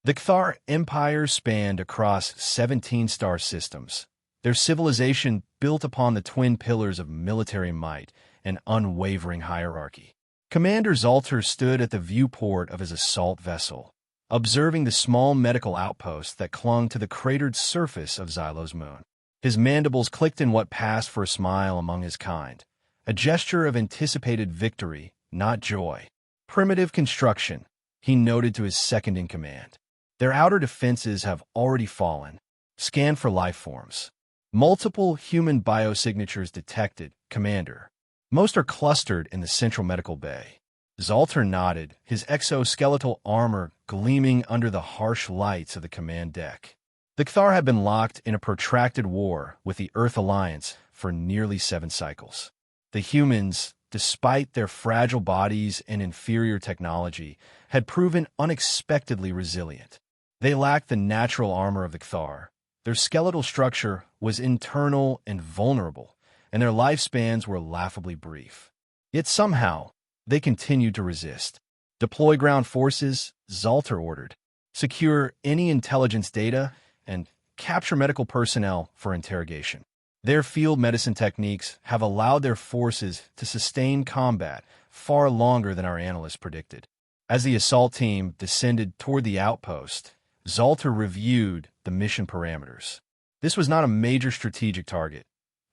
The Cathar Empire spanned across 17 star systems, their civilization built upon the twin pillars of military might and unwavering hierarchy. Commander Zalter stood at the viewport of his assault vessel, observing the small medical outpost that clung to the cratered surface of Xylo's moon. His mandibles clicked in what passed for a smile among his kind, a gesture of anticipated victory, not joy. Primitive construction, he noted to his second-in-command. Their outer defenses have already fallen. Scan for life forms. Multiple human biosignatures detected, Commander. Most are clustered in the central medical bay. Zalter nodded, his exoskeletal armor gleaming under the harsh lights of the command deck. The Cathar had been locked in a protracted war with the Earth Alliance for nearly 7 cycles. The humans, despite their fragile bodies and inferior technology, had proven unexpectedly resilient. They lacked the natural armor of the Cathar. Their skeletal structure was internal and vulnerable, and their lifespans were laughably brief. Yet somehow, they continued to resist. Deploy ground forces, Zalter ordered. Secure any intelligence data, and capture medical personnel for interrogation. Their field medicine techniques have allowed their forces to sustain combat far longer than our analysts predicted. As the assault team descended toward the outpost, Zalter reviewed the mission parameters. This was not a major strategic target,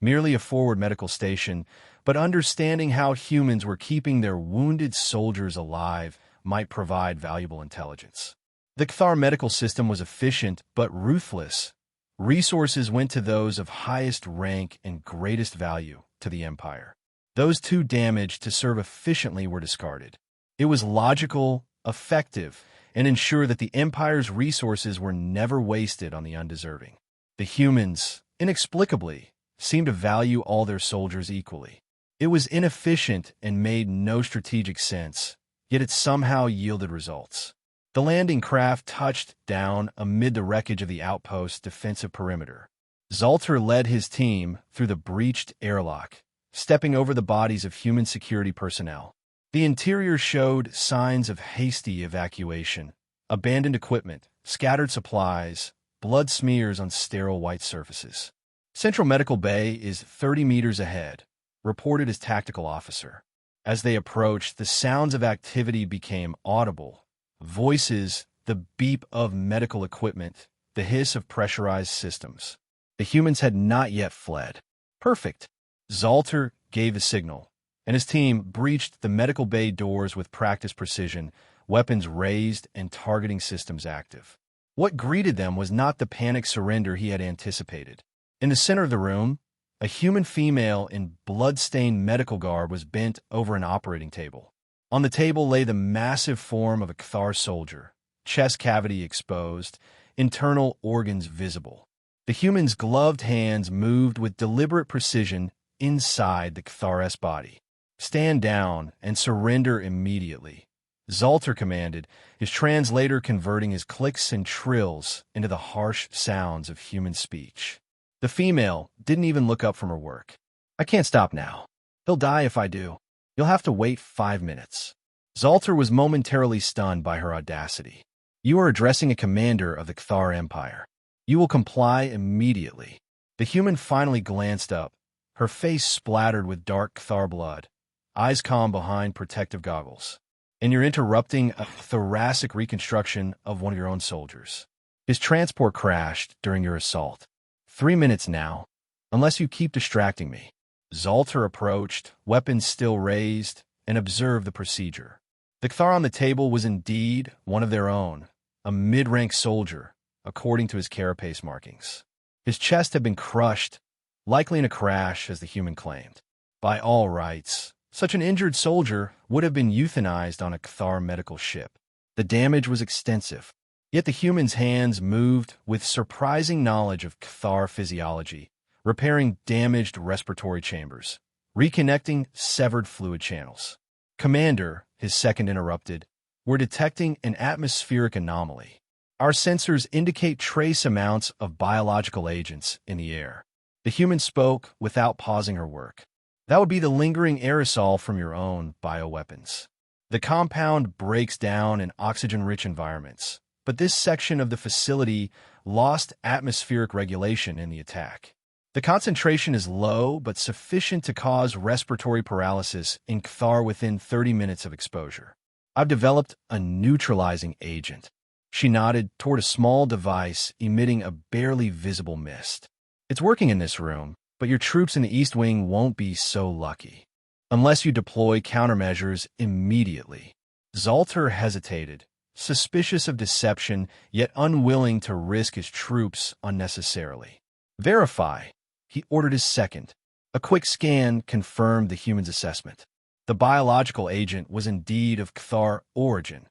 merely a forward medical station, but understanding how humans were keeping their wounded soldiers alive might provide valuable intelligence. The Cathar medical system was efficient but ruthless. Resources went to those of highest rank and greatest value to the Empire. Those too damaged to serve efficiently were discarded. It was logical, effective, and ensured that the Empire's resources were never wasted on the undeserving. The humans, inexplicably, seemed to value all their soldiers equally. It was inefficient and made no strategic sense, yet it somehow yielded results. The landing craft touched down amid the wreckage of the outpost's defensive perimeter. Zalter led his team through the breached airlock, stepping over the bodies of human security personnel. The interior showed signs of hasty evacuation, abandoned equipment, scattered supplies, blood smears on sterile white surfaces. Central Medical Bay is 30 meters ahead, reported his tactical officer. As they approached, the sounds of activity became audible. Voices, the beep of medical equipment, the hiss of pressurized systems. The humans had not yet fled. Perfect. Zalter gave a signal, and his team breached the medical bay doors with practiced precision, weapons raised and targeting systems active. What greeted them was not the panicked surrender he had anticipated. In the center of the room, a human female in blood-stained medical garb was bent over an operating table. On the table lay the massive form of a Cathar soldier, chest cavity exposed, internal organs visible. The human's gloved hands moved with deliberate precision inside the Cathar's body. Stand down and surrender immediately, Zalter commanded, his translator converting his clicks and trills into the harsh sounds of human speech. The female didn't even look up from her work. I can't stop now. He'll die if I do. You'll have to wait 5 minutes. Zalter was momentarily stunned by her audacity. You are addressing a commander of the Cathar Empire. You will comply immediately. The human finally glanced up, her face splattered with dark Cathar blood, eyes calm behind protective goggles. And you're interrupting a thoracic reconstruction of one of your own soldiers. His transport crashed during your assault. 3 minutes now, unless you keep distracting me. Zalter approached, weapons still raised, and observed the procedure. The Cathar on the table was indeed one of their own, a mid-rank soldier, according to his carapace markings. His chest had been crushed, likely in a crash, as the human claimed. By all rights, such an injured soldier would have been euthanized on a Cathar medical ship. The damage was extensive, yet the human's hands moved with surprising knowledge of Cathar physiology, repairing damaged respiratory chambers, reconnecting severed fluid channels. Commander, his second interrupted, we're detecting an atmospheric anomaly. Our sensors indicate trace amounts of biological agents in the air. The human spoke without pausing her work. That would be the lingering aerosol from your own bioweapons. The compound breaks down in oxygen-rich environments, but this section of the facility lost atmospheric regulation in the attack. The concentration is low, but sufficient to cause respiratory paralysis in Kthar within 30 minutes of exposure. I've developed a neutralizing agent. She nodded toward a small device emitting a barely visible mist. It's working in this room, but your troops in the East Wing won't be so lucky. Unless you deploy countermeasures immediately. Zalter hesitated, suspicious of deception, yet unwilling to risk his troops unnecessarily. Verify, he ordered his second. A quick scan confirmed the human's assessment. The biological agent was indeed of Kthar origin,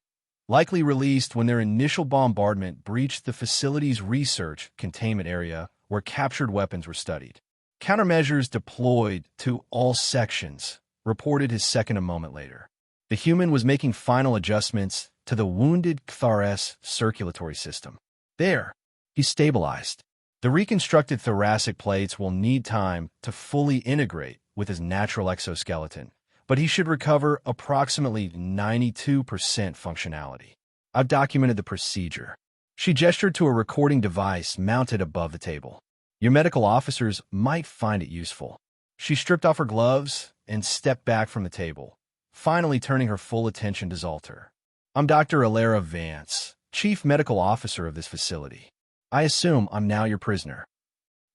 likely released when their initial bombardment breached the facility's research containment area where captured weapons were studied. Countermeasures deployed to all sections, reported his second a moment later. The human was making final adjustments to the wounded Kthar's circulatory system. There, he stabilized. The reconstructed thoracic plates will need time to fully integrate with his natural exoskeleton, but he should recover approximately 92% functionality. I've documented the procedure. She gestured to a recording device mounted above the table. Your medical officers might find it useful. She stripped off her gloves and stepped back from the table, finally turning her full attention to Zalter. I'm Dr. Alara Vance, Chief Medical Officer of this facility. I assume I'm now your prisoner.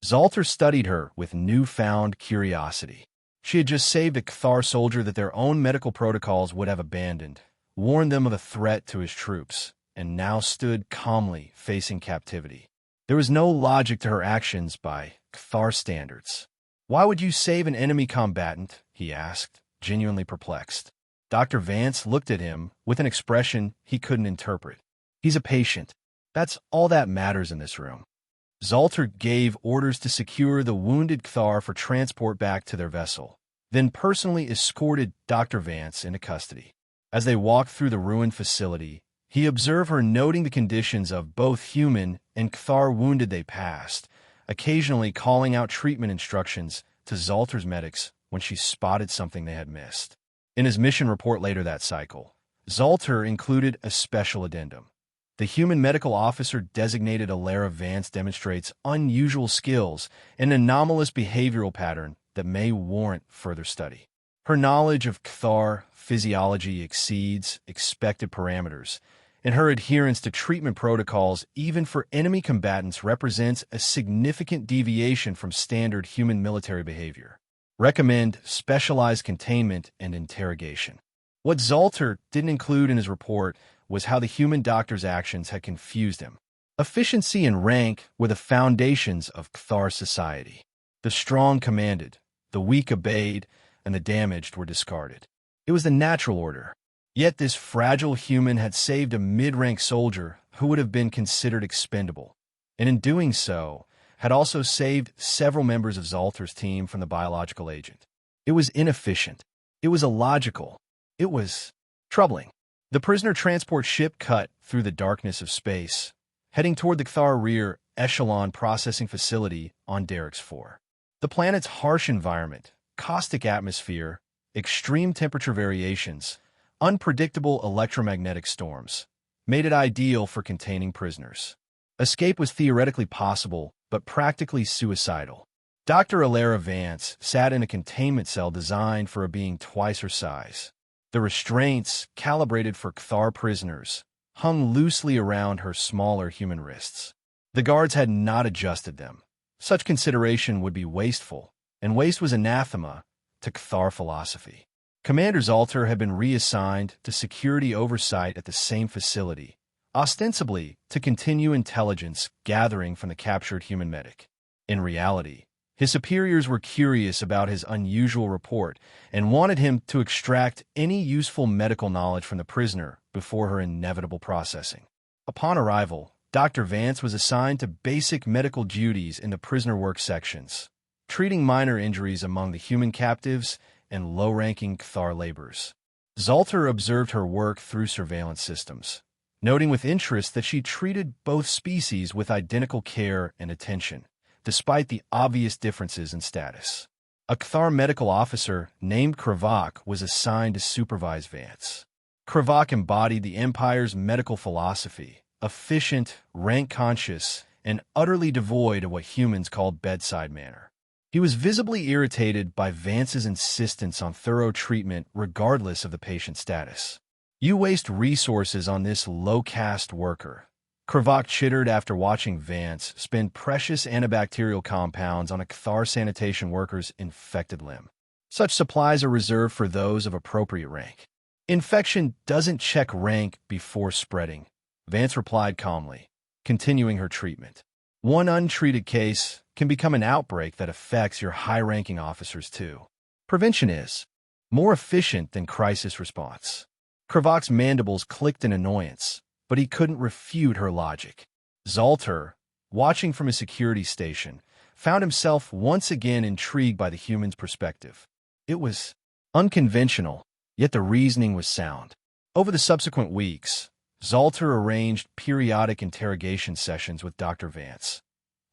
Zalter studied her with newfound curiosity. She had just saved a Kthar soldier that their own medical protocols would have abandoned, warned them of a threat to his troops, and now stood calmly facing captivity. There was no logic to her actions by Kthar standards. Why would you save an enemy combatant? He asked, genuinely perplexed. Dr. Vance looked at him with an expression he couldn't interpret. He's a patient. That's all that matters in this room. Zalter gave orders to secure the wounded Kthar for transport back to their vessel, then personally escorted Dr. Vance into custody. As they walked through the ruined facility, he observed her noting the conditions of both human and Kthar wounded they passed, occasionally calling out treatment instructions to Zalter's medics when she spotted something they had missed. In his mission report later that cycle, Zalter included a special addendum. The human medical officer designated Alara Vance demonstrates unusual skills and an anomalous behavioral pattern that may warrant further study. Her knowledge of Kthar physiology exceeds expected parameters, and her adherence to treatment protocols even for enemy combatants represents a significant deviation from standard human military behavior. Recommend specialized containment and interrogation. What Zalter didn't include in his report was how the human doctor's actions had confused him. Efficiency and rank were the foundations of Kthar society. The strong commanded, the weak obeyed, and the damaged were discarded. It was the natural order. Yet this fragile human had saved a mid-rank soldier who would have been considered expendable, and in doing so, had also saved several members of Zalter's team from the biological agent. It was inefficient. It was illogical. It was troubling. The prisoner transport ship cut through the darkness of space, heading toward the Kthar rear echelon processing facility on Derek's 4. The planet's harsh environment, caustic atmosphere, extreme temperature variations, unpredictable electromagnetic storms, made it ideal for containing prisoners. Escape was theoretically possible, but practically suicidal. Dr. Alara Vance sat in a containment cell designed for a being twice her size. The restraints, calibrated for Kthar prisoners, hung loosely around her smaller human wrists. The guards had not adjusted them. Such consideration would be wasteful, and waste was anathema to Kthar philosophy. Commander Zalter had been reassigned to security oversight at the same facility, ostensibly to continue intelligence gathering from the captured human medic. In reality, his superiors were curious about his unusual report and wanted him to extract any useful medical knowledge from the prisoner before her inevitable processing. Upon arrival, Dr. Vance was assigned to basic medical duties in the prisoner work sections, treating minor injuries among the human captives and low-ranking Kthar laborers. Zalter observed her work through surveillance systems, noting with interest that she treated both species with identical care and attention, despite the obvious differences in status. A Kthar medical officer named Kravak was assigned to supervise Vance. Kravak embodied the Empire's medical philosophy, efficient, rank-conscious, and utterly devoid of what humans call bedside manner. He was visibly irritated by Vance's insistence on thorough treatment regardless of the patient's status. "You waste resources on this low-caste worker," Krivak chittered after watching Vance spend precious antibacterial compounds on a Cathar sanitation worker's infected limb. "Such supplies are reserved for those of appropriate rank. Infection doesn't check rank before spreading," Vance replied calmly, continuing her treatment. "One untreated case can become an outbreak that affects your high-ranking officers too. Prevention is more efficient than crisis response." Krivak's mandibles clicked in annoyance, but he couldn't refute her logic. Zalter, watching from his security station, found himself once again intrigued by the human's perspective. It was unconventional, yet the reasoning was sound. Over the subsequent weeks, Zalter arranged periodic interrogation sessions with Dr. Vance,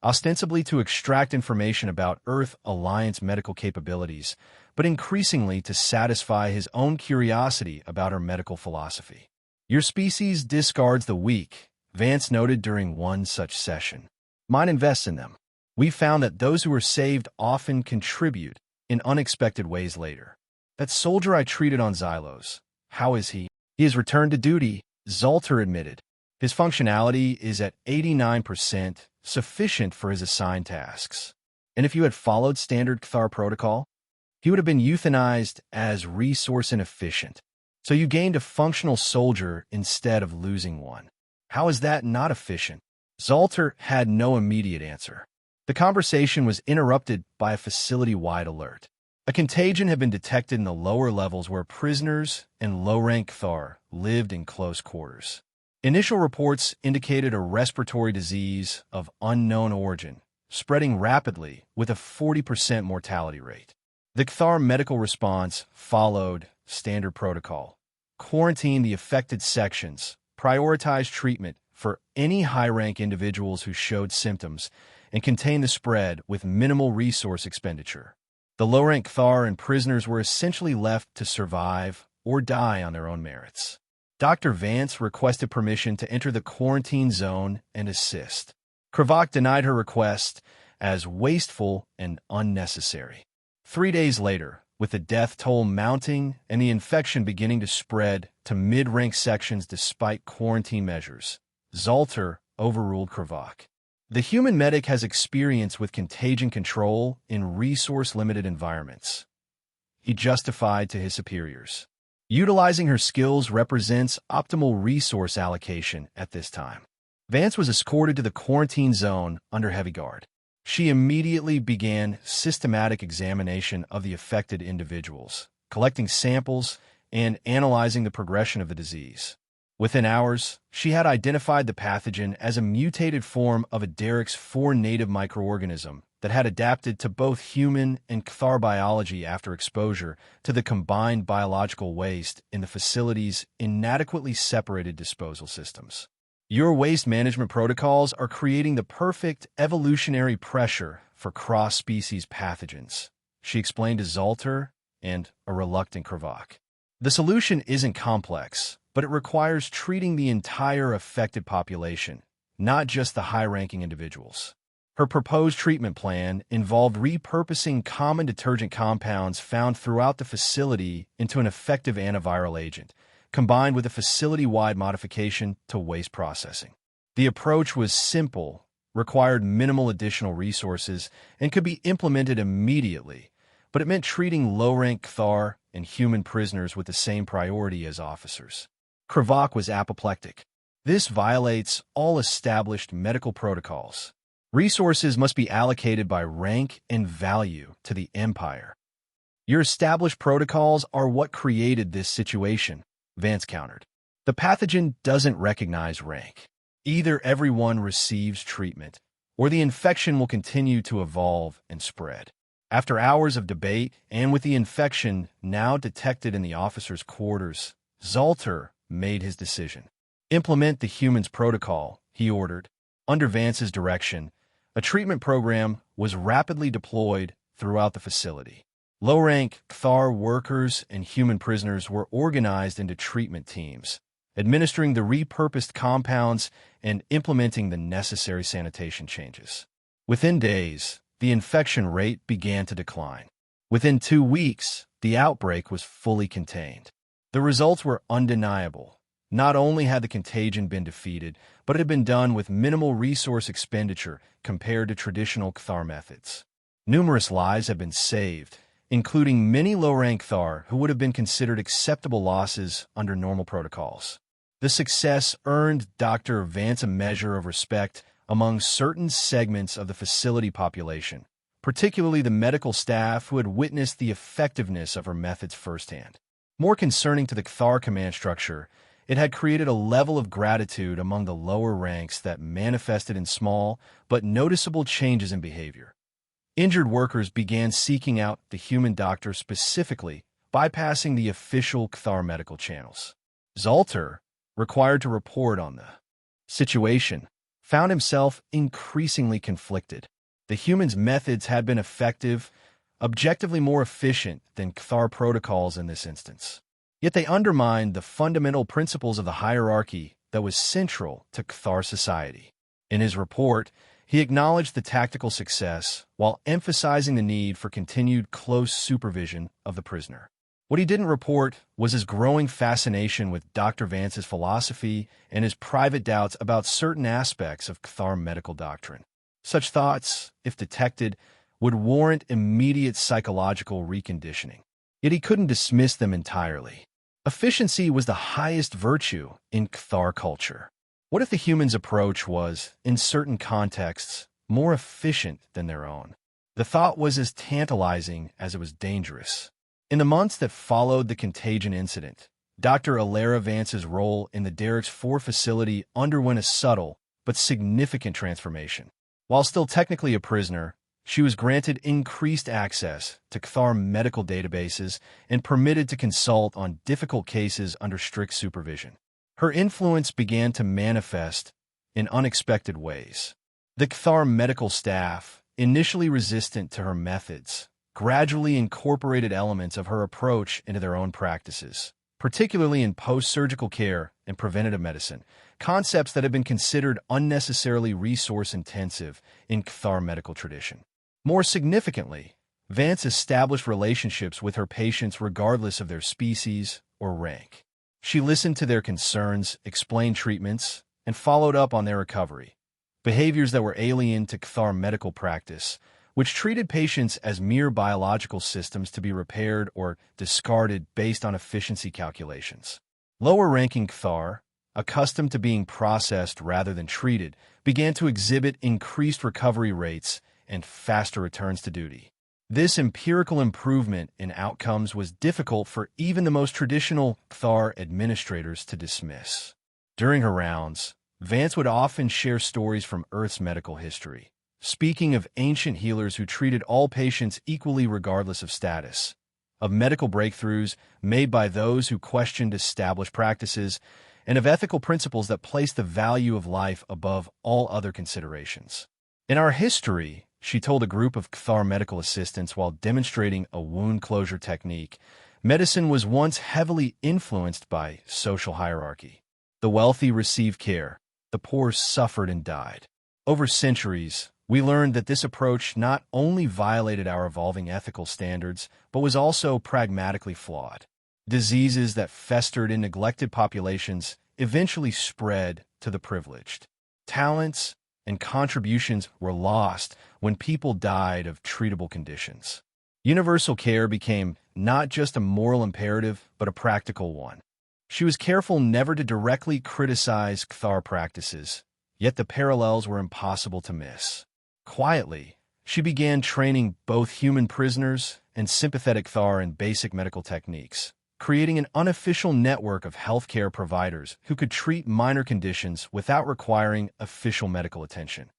ostensibly to extract information about Earth Alliance medical capabilities, but increasingly to satisfy his own curiosity about her medical philosophy. "Your species discards the weak," Vance noted during one such session. "Mine invests in them. We found that those who are saved often contribute in unexpected ways later. That soldier I treated on Xylos, how is he?" "He has returned to duty," Zalter admitted. "His functionality is at 89%, sufficient for his assigned tasks. And if you had followed standard Cathar protocol, he would have been euthanized as resource inefficient. So you gained a functional soldier instead of losing one. How is that not efficient?" Zalter had no immediate answer. The conversation was interrupted by a facility-wide alert. A contagion had been detected in the lower levels where prisoners and low-rank Cathar lived in close quarters. Initial reports indicated a respiratory disease of unknown origin, spreading rapidly with a 40% mortality rate. The Cathar medical response followed standard protocol: quarantine the affected sections, prioritize treatment for any high-rank individuals who showed symptoms, and contain the spread with minimal resource expenditure. The low-rank Cathar and prisoners were essentially left to survive or die on their own merits. Dr. Vance requested permission to enter the quarantine zone and assist. Krivak denied her request as wasteful and unnecessary. 3 days later, with the death toll mounting and the infection beginning to spread to mid-rank sections despite quarantine measures, Zalter overruled Krivak. The human medic has experience with contagion control in resource-limited environments, he justified to his superiors. Utilizing her skills represents optimal resource allocation at this time. Vance was escorted to the quarantine zone under heavy guard. She immediately began systematic examination of the affected individuals, collecting samples and analyzing the progression of the disease. Within hours, she had identified the pathogen as a mutated form of a Derek's 4 native microorganism that had adapted to both human and Cathar biology after exposure to the combined biological waste in the facility's inadequately separated disposal systems. "Your waste management protocols are creating the perfect evolutionary pressure for cross-species pathogens," she explained to Zalter and a reluctant Krivak. "The solution isn't complex, but it requires treating the entire affected population, not just the high-ranking individuals." Her proposed treatment plan involved repurposing common detergent compounds found throughout the facility into an effective antiviral agent, combined with a facility-wide modification to waste processing. The approach was simple, required minimal additional resources, and could be implemented immediately, but it meant treating low-rank Cathar and human prisoners with the same priority as officers. Krivak was apoplectic. "This violates all established medical protocols. Resources must be allocated by rank and value to the Empire. Your established protocols are what created this situation," Vance countered. "The pathogen doesn't recognize rank. Either everyone receives treatment, or the infection will continue to evolve and spread." After hours of debate, and with the infection now detected in the officers' quarters, Zalter made his decision. "Implement the human's protocol," he ordered. Under Vance's direction, a treatment program was rapidly deployed throughout the facility. Low-rank Cathar workers and human prisoners were organized into treatment teams, administering the repurposed compounds and implementing the necessary sanitation changes. Within days, the infection rate began to decline. Within 2 weeks, the outbreak was fully contained. The results were undeniable. Not only had the contagion been defeated, but it had been done with minimal resource expenditure compared to traditional Cthar methods. Numerous lives have been saved, including many low-rank Cthar who would have been considered acceptable losses under normal protocols. The success earned Dr. Vance a measure of respect among certain segments of the facility population, particularly the medical staff who had witnessed the effectiveness of her methods firsthand. More concerning to the Cthar command structure, it had created a level of gratitude among the lower ranks that manifested in small but noticeable changes in behavior. Injured workers began seeking out the human doctor specifically, bypassing the official Cthar medical channels. Zolter, required to report on the situation, found himself increasingly conflicted. The human's methods had been effective, objectively more efficient than Cthar protocols in this instance. Yet they undermined the fundamental principles of the hierarchy that was central to Cthar society. In his report, he acknowledged the tactical success while emphasizing the need for continued close supervision of the prisoner. What he didn't report was his growing fascination with Dr. Vance's philosophy and his private doubts about certain aspects of Cthar medical doctrine. Such thoughts, if detected, would warrant immediate psychological reconditioning. Yet he couldn't dismiss them entirely. Efficiency was the highest virtue in Cthar culture. What if the human's approach was, in certain contexts, more efficient than their own? The thought was as tantalizing as it was dangerous. In the months that followed the contagion incident, Dr. Alara Vance's role in the Derrick's 4 facility underwent a subtle but significant transformation. While still technically a prisoner, she was granted increased access to Cthar medical databases and permitted to consult on difficult cases under strict supervision. Her influence began to manifest in unexpected ways. The Cthar medical staff, initially resistant to her methods, gradually incorporated elements of her approach into their own practices, particularly in post-surgical care and preventative medicine, concepts that have been considered unnecessarily resource-intensive in Cthar medical tradition. More significantly, Vance established relationships with her patients regardless of their species or rank. She listened to their concerns, explained treatments, and followed up on their recovery, behaviors that were alien to Cthar medical practice, which treated patients as mere biological systems to be repaired or discarded based on efficiency calculations. Lower-ranking Cthar, accustomed to being processed rather than treated, began to exhibit increased recovery rates and faster returns to duty. This empirical improvement in outcomes was difficult for even the most traditional Cthar administrators to dismiss. During her rounds, Vance would often share stories from Earth's medical history, speaking of ancient healers who treated all patients equally regardless of status, of medical breakthroughs made by those who questioned established practices, and of ethical principles that placed the value of life above all other considerations. In our history, she told a group of Cthar medical assistants while demonstrating a wound closure technique, medicine was once heavily influenced by social hierarchy. The wealthy received care, the poor suffered and died. Over centuries, we learned that this approach not only violated our evolving ethical standards, but was also pragmatically flawed. Diseases that festered in neglected populations eventually spread to the privileged. Talents and contributions were lost when people died of treatable conditions. Universal care became not just a moral imperative, but a practical one. She was careful never to directly criticize Cthar practices, yet the parallels were impossible to miss. Quietly, she began training both human prisoners and sympathetic Cthar in basic medical techniques, creating an unofficial network of healthcare providers who could treat minor conditions without requiring official medical attention,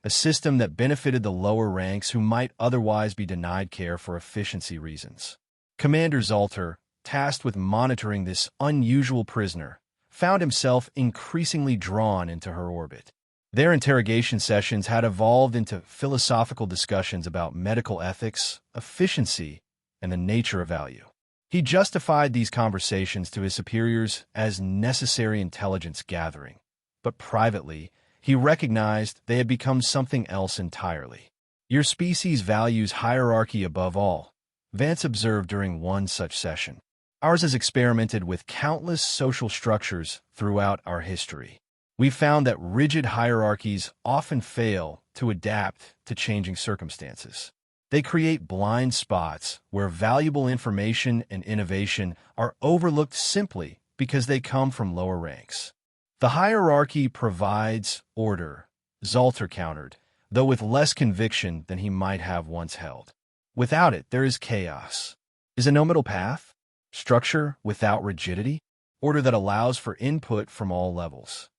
a system that benefited the lower ranks who might otherwise be denied care for efficiency reasons. Commander Zolter, tasked with monitoring this unusual prisoner, found himself increasingly drawn into her orbit. Their interrogation sessions had evolved into philosophical discussions about medical ethics, efficiency, and the nature of value. He justified these conversations to his superiors as necessary intelligence gathering, but privately, he recognized they had become something else entirely. Your species values hierarchy above all, Vance observed during one such session. Ours has experimented with countless social structures throughout our history. We've found that rigid hierarchies often fail to adapt to changing circumstances. They create blind spots where valuable information and innovation are overlooked simply because they come from lower ranks. The hierarchy provides order, Zalter countered, though with less conviction than he might have once held. Without it, there is chaos. Is a no middle path? Structure without rigidity? Order that allows for input from all levels.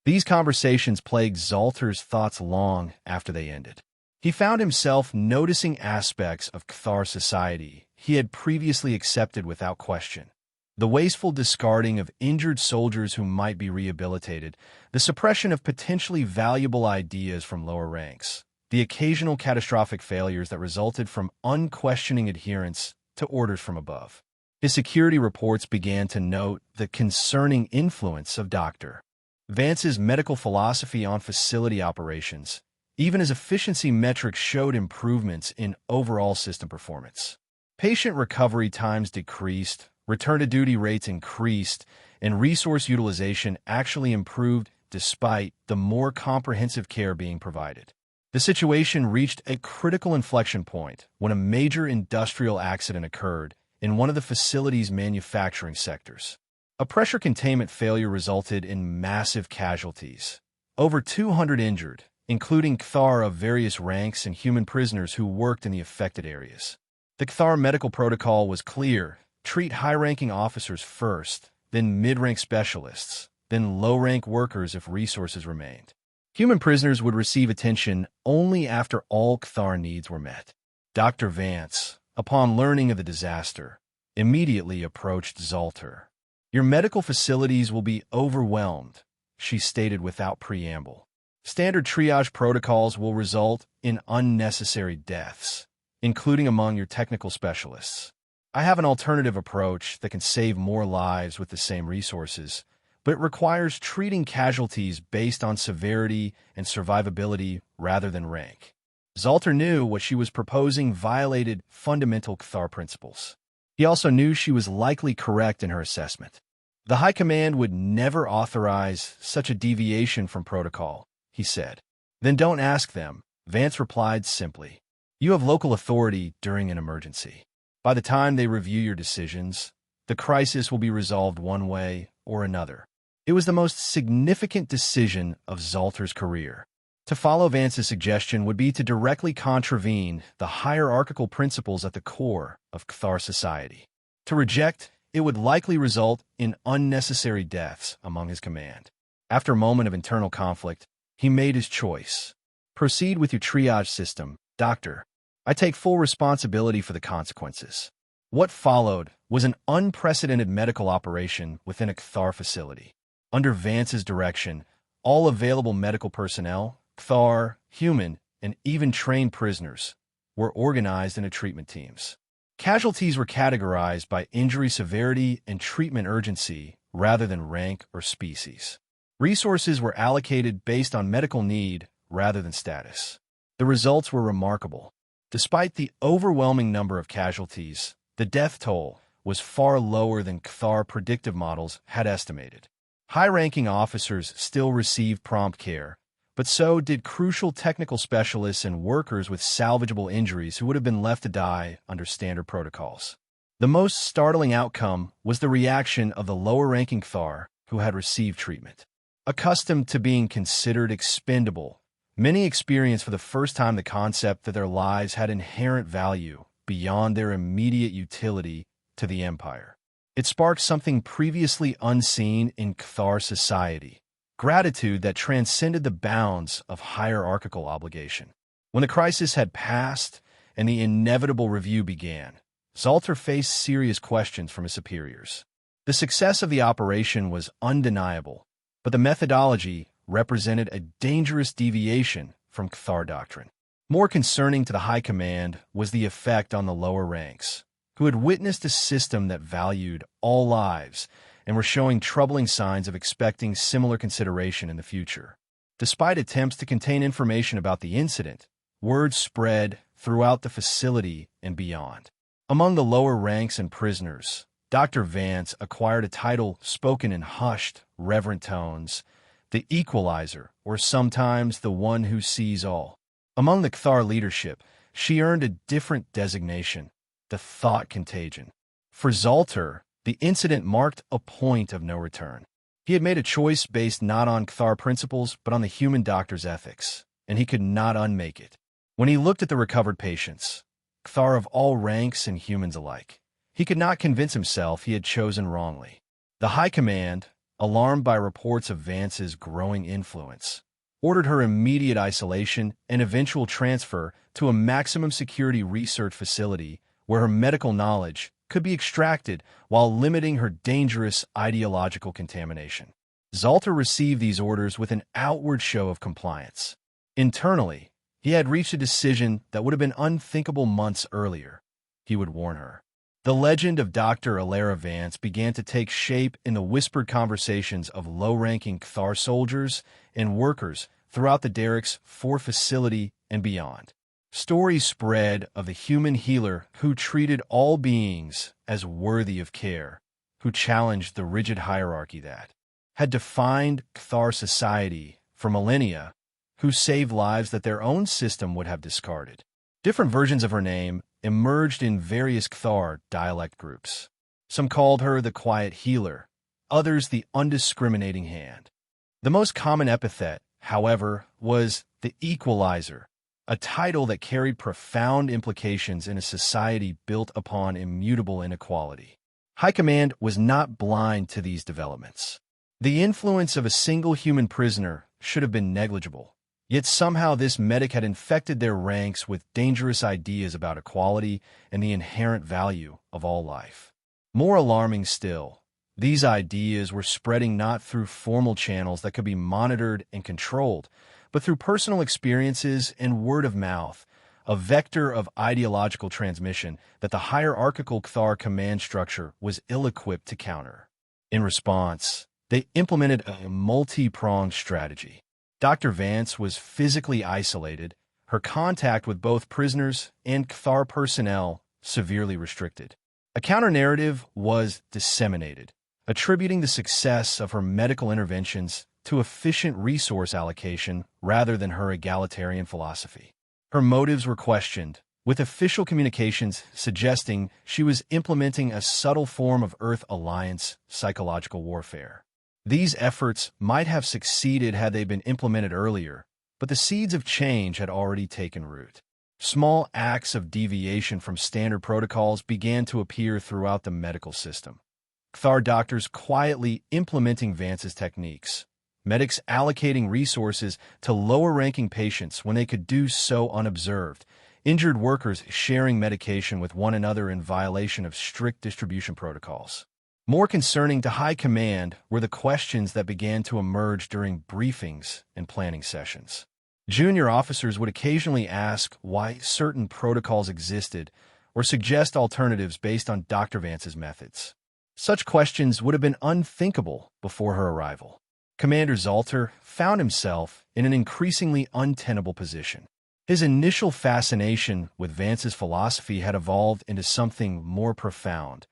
These conversations plagued Zalter's thoughts long after they ended. He found himself noticing aspects of Cthar society he had previously accepted without question. The wasteful discarding of injured soldiers who might be rehabilitated, the suppression of potentially valuable ideas from lower ranks, the occasional catastrophic failures that resulted from unquestioning adherence to orders from above. His security reports began to note the concerning influence of Dr. Vance's medical philosophy on facility operations, even as efficiency metrics showed improvements in overall system performance. Patient recovery times decreased, return-to-duty rates increased, and resource utilization actually improved despite the more comprehensive care being provided. The situation reached a critical inflection point when a major industrial accident occurred in one of the facility's manufacturing sectors. A pressure containment failure resulted in massive casualties. Over 200 injured, including Cthar of various ranks and human prisoners who worked in the affected areas. The Cthar medical protocol was clear: treat high-ranking officers first, then mid-rank specialists, then low-rank workers if resources remained. Human prisoners would receive attention only after all Cthar needs were met. Dr. Vance, upon learning of the disaster, immediately approached Zalter. Your medical facilities will be overwhelmed, she stated without preamble. Standard triage protocols will result in unnecessary deaths, including among your technical specialists. I have an alternative approach that can save more lives with the same resources, but it requires treating casualties based on severity and survivability rather than rank. Zalter knew what she was proposing violated fundamental Cthar principles. He also knew she was likely correct in her assessment. The High Command would never authorize such a deviation from protocol, he said. Then don't ask them, Vance replied simply. You have local authority during an emergency. By the time they review your decisions, the crisis will be resolved one way or another. It was the most significant decision of Zalter's career. To follow Vance's suggestion would be to directly contravene the hierarchical principles at the core of Cthar society. To reject, it would likely result in unnecessary deaths among his command. After a moment of internal conflict, he made his choice. Proceed with your triage system, Doctor. I take full responsibility for the consequences. What followed was an unprecedented medical operation within a Cthar facility. Under Vance's direction, all available medical personnel, Cthar, human, and even trained prisoners, were organized into treatment teams. Casualties were categorized by injury severity and treatment urgency rather than rank or species. Resources were allocated based on medical need rather than status. The results were remarkable. Despite the overwhelming number of casualties, the death toll was far lower than Cthar predictive models had estimated. High-ranking officers still received prompt care, but so did crucial technical specialists and workers with salvageable injuries who would have been left to die under standard protocols. The most startling outcome was the reaction of the lower-ranking Cthar who had received treatment. Accustomed to being considered expendable, many experienced for the first time the concept that their lives had inherent value beyond their immediate utility to the Empire. It sparked something previously unseen in Cthar society, gratitude that transcended the bounds of hierarchical obligation. When the crisis had passed and the inevitable review began, Zalter faced serious questions from his superiors. The success of the operation was undeniable, but the methodology represented a dangerous deviation from Cthar doctrine. More concerning to the High Command was the effect on the lower ranks. who had witnessed a system that valued all lives and were showing troubling signs of expecting similar consideration in the future. Despite attempts to contain information about the incident, word spread throughout the facility and beyond. Among the lower ranks and prisoners, Dr. Vance acquired a title spoken in hushed, reverent tones, the Equalizer, or sometimes the One Who Sees All. Among the Cthar leadership, she earned a different designation, the Thought Contagion. For Zalter, the incident marked a point of no return. He had made a choice based not on Cthar principles but on the human doctor's ethics, and he could not unmake it. When he looked at the recovered patients, Cthar of all ranks and humans alike, he could not convince himself he had chosen wrongly. The High Command, alarmed by reports of Vance's growing influence, ordered her immediate isolation and eventual transfer to a maximum security research facility where her medical knowledge could be extracted while limiting her dangerous ideological contamination. Zalter received these orders with an outward show of compliance. Internally, he had reached a decision that would have been unthinkable months earlier. He would warn her. The legend of Dr. Alara Vance began to take shape in the whispered conversations of low-ranking Cthar soldiers and workers throughout the Derrick's 4 facility and beyond. Stories spread of the human healer who treated all beings as worthy of care, who challenged the rigid hierarchy that had defined Cthar society for millennia, who saved lives that their own system would have discarded. Different versions of her name emerged in various Cthar dialect groups. Some called her the Quiet Healer, others the Undiscriminating Hand. The most common epithet, however, was the Equalizer, a title that carried profound implications in a society built upon immutable inequality. High Command was not blind to these developments. The influence of a single human prisoner should have been negligible, yet somehow this medic had infected their ranks with dangerous ideas about equality and the inherent value of all life. More alarming still, these ideas were spreading not through formal channels that could be monitored and controlled, but through personal experiences and word of mouth, a vector of ideological transmission that the hierarchical Cthar command structure was ill-equipped to counter. In response, they implemented a multi-pronged strategy. Dr. Vance was physically isolated, her contact with both prisoners and Cthar personnel severely restricted. A counter-narrative was disseminated, attributing the success of her medical interventions to efficient resource allocation rather than her egalitarian philosophy. Her motives were questioned, with official communications suggesting she was implementing a subtle form of Earth Alliance psychological warfare. These efforts might have succeeded had they been implemented earlier, but the seeds of change had already taken root. Small acts of deviation from standard protocols began to appear throughout the medical system. Cthar doctors quietly implementing Vance's techniques, medics allocating resources to lower-ranking patients when they could do so unobserved, injured workers sharing medication with one another in violation of strict distribution protocols. More concerning to High Command were the questions that began to emerge during briefings and planning sessions. Junior officers would occasionally ask why certain protocols existed or suggest alternatives based on Dr. Vance's methods. Such questions would have been unthinkable before her arrival. Commander Zalter found himself in an increasingly untenable position. His initial fascination with Vance's philosophy had evolved into something more profound,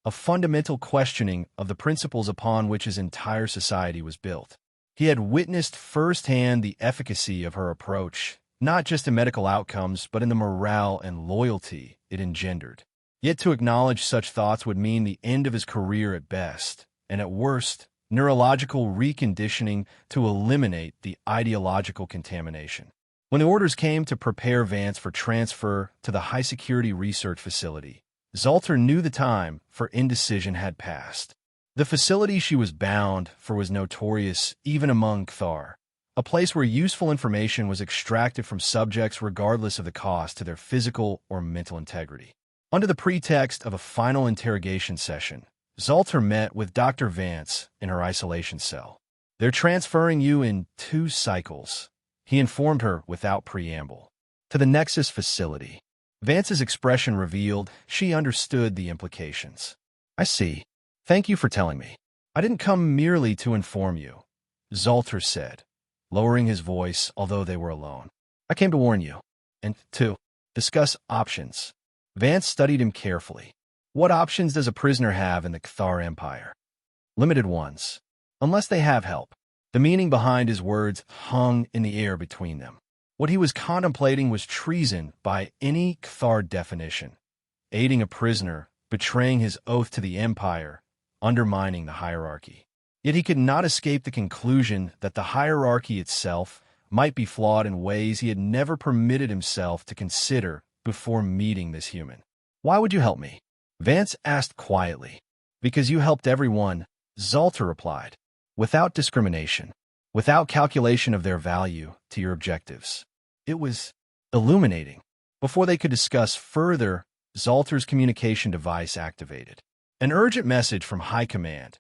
a fundamental questioning of the principles upon which his entire society was built. He had witnessed firsthand the efficacy of her approach, not just in medical outcomes, but in the morale and loyalty it engendered. Yet to acknowledge such thoughts would mean the end of his career at best, and at worst, neurological reconditioning to eliminate the ideological contamination. When the orders came to prepare Vance for transfer to the high-security research facility, Zalter knew the time for indecision had passed. The facility she was bound for was notorious even among Cthar, a place where useful information was extracted from subjects regardless of the cost to their physical or mental integrity. Under the pretext of a final interrogation session, Zalter met with Dr. Vance in her isolation cell. "They're transferring you in 2 cycles," he informed her without preamble, "to the Nexus facility. Vance's expression revealed she understood the implications. I see. Thank you for telling me. I didn't come merely to inform you, Zolter said, lowering his voice although they were alone. I came to warn you, and to discuss options. Vance studied him carefully. What options does a prisoner have in the Cathar Empire? Limited ones. Unless they have help. The meaning behind his words hung in the air between them. What he was contemplating was treason by any Cathar definition. Aiding a prisoner, betraying his oath to the Empire, undermining the hierarchy. Yet he could not escape the conclusion that the hierarchy itself might be flawed in ways he had never permitted himself to consider before meeting this human. Why would you help me? Vance asked quietly. Because you helped everyone, Zolter replied. Without discrimination, without calculation of their value to your objectives. It was illuminating. Before they could discuss further, Zolter's communication device activated. An urgent message from High Command.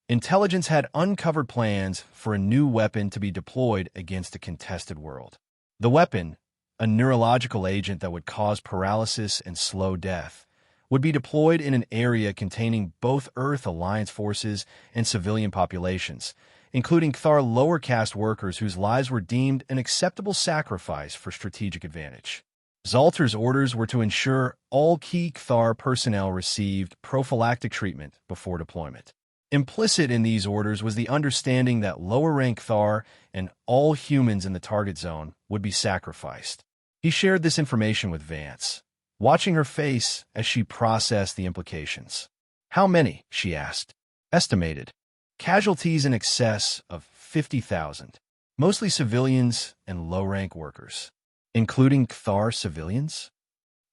Intelligence had uncovered plans for a new weapon to be deployed against a contested world. The weapon, a neurological agent that would cause paralysis and slow death, would be deployed in an area containing both Earth Alliance forces and civilian populations, including Cathar lower caste workers whose lives were deemed an acceptable sacrifice for strategic advantage. Zolter's orders were to ensure all key Cathar personnel received prophylactic treatment before deployment. Implicit in these orders was the understanding that lower-rank Cathar and all humans in the target zone would be sacrificed. He shared this information with Vance, watching her face as she processed the implications. How many? She asked. Estimated. Casualties in excess of 50,000, mostly civilians and low-rank workers. Including Cathar civilians?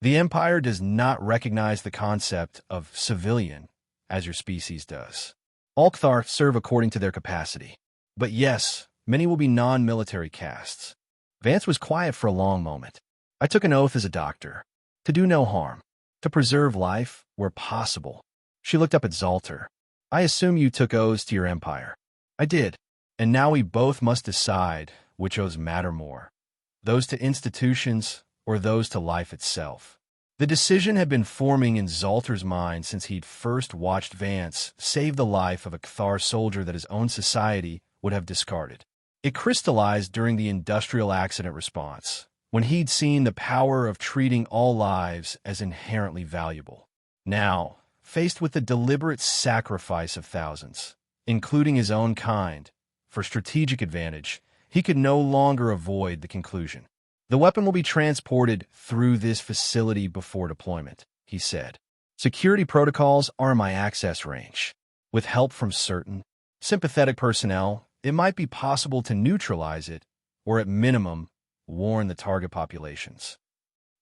The Empire does not recognize the concept of civilian as your species does. All Cathar serve according to their capacity. But yes, many will be non-military castes. Vance was quiet for a long moment. I took an oath as a doctor. To do no harm. To preserve life where possible. She looked up at Zolter. I assume you took oaths to your empire. I did. And now we both must decide which oaths matter more. Those to institutions or those to life itself. The decision had been forming in Zolter's mind since he'd first watched Vance save the life of a Cathar soldier that his own society would have discarded. It crystallized during the industrial accident response, when he'd seen the power of treating all lives as inherently valuable. Now, faced with the deliberate sacrifice of thousands, including his own kind, for strategic advantage, he could no longer avoid the conclusion. The weapon will be transported through this facility before deployment, he said. Security protocols are in my access range. With help from certain sympathetic personnel, it might be possible to neutralize it, or at minimum, warn the target populations.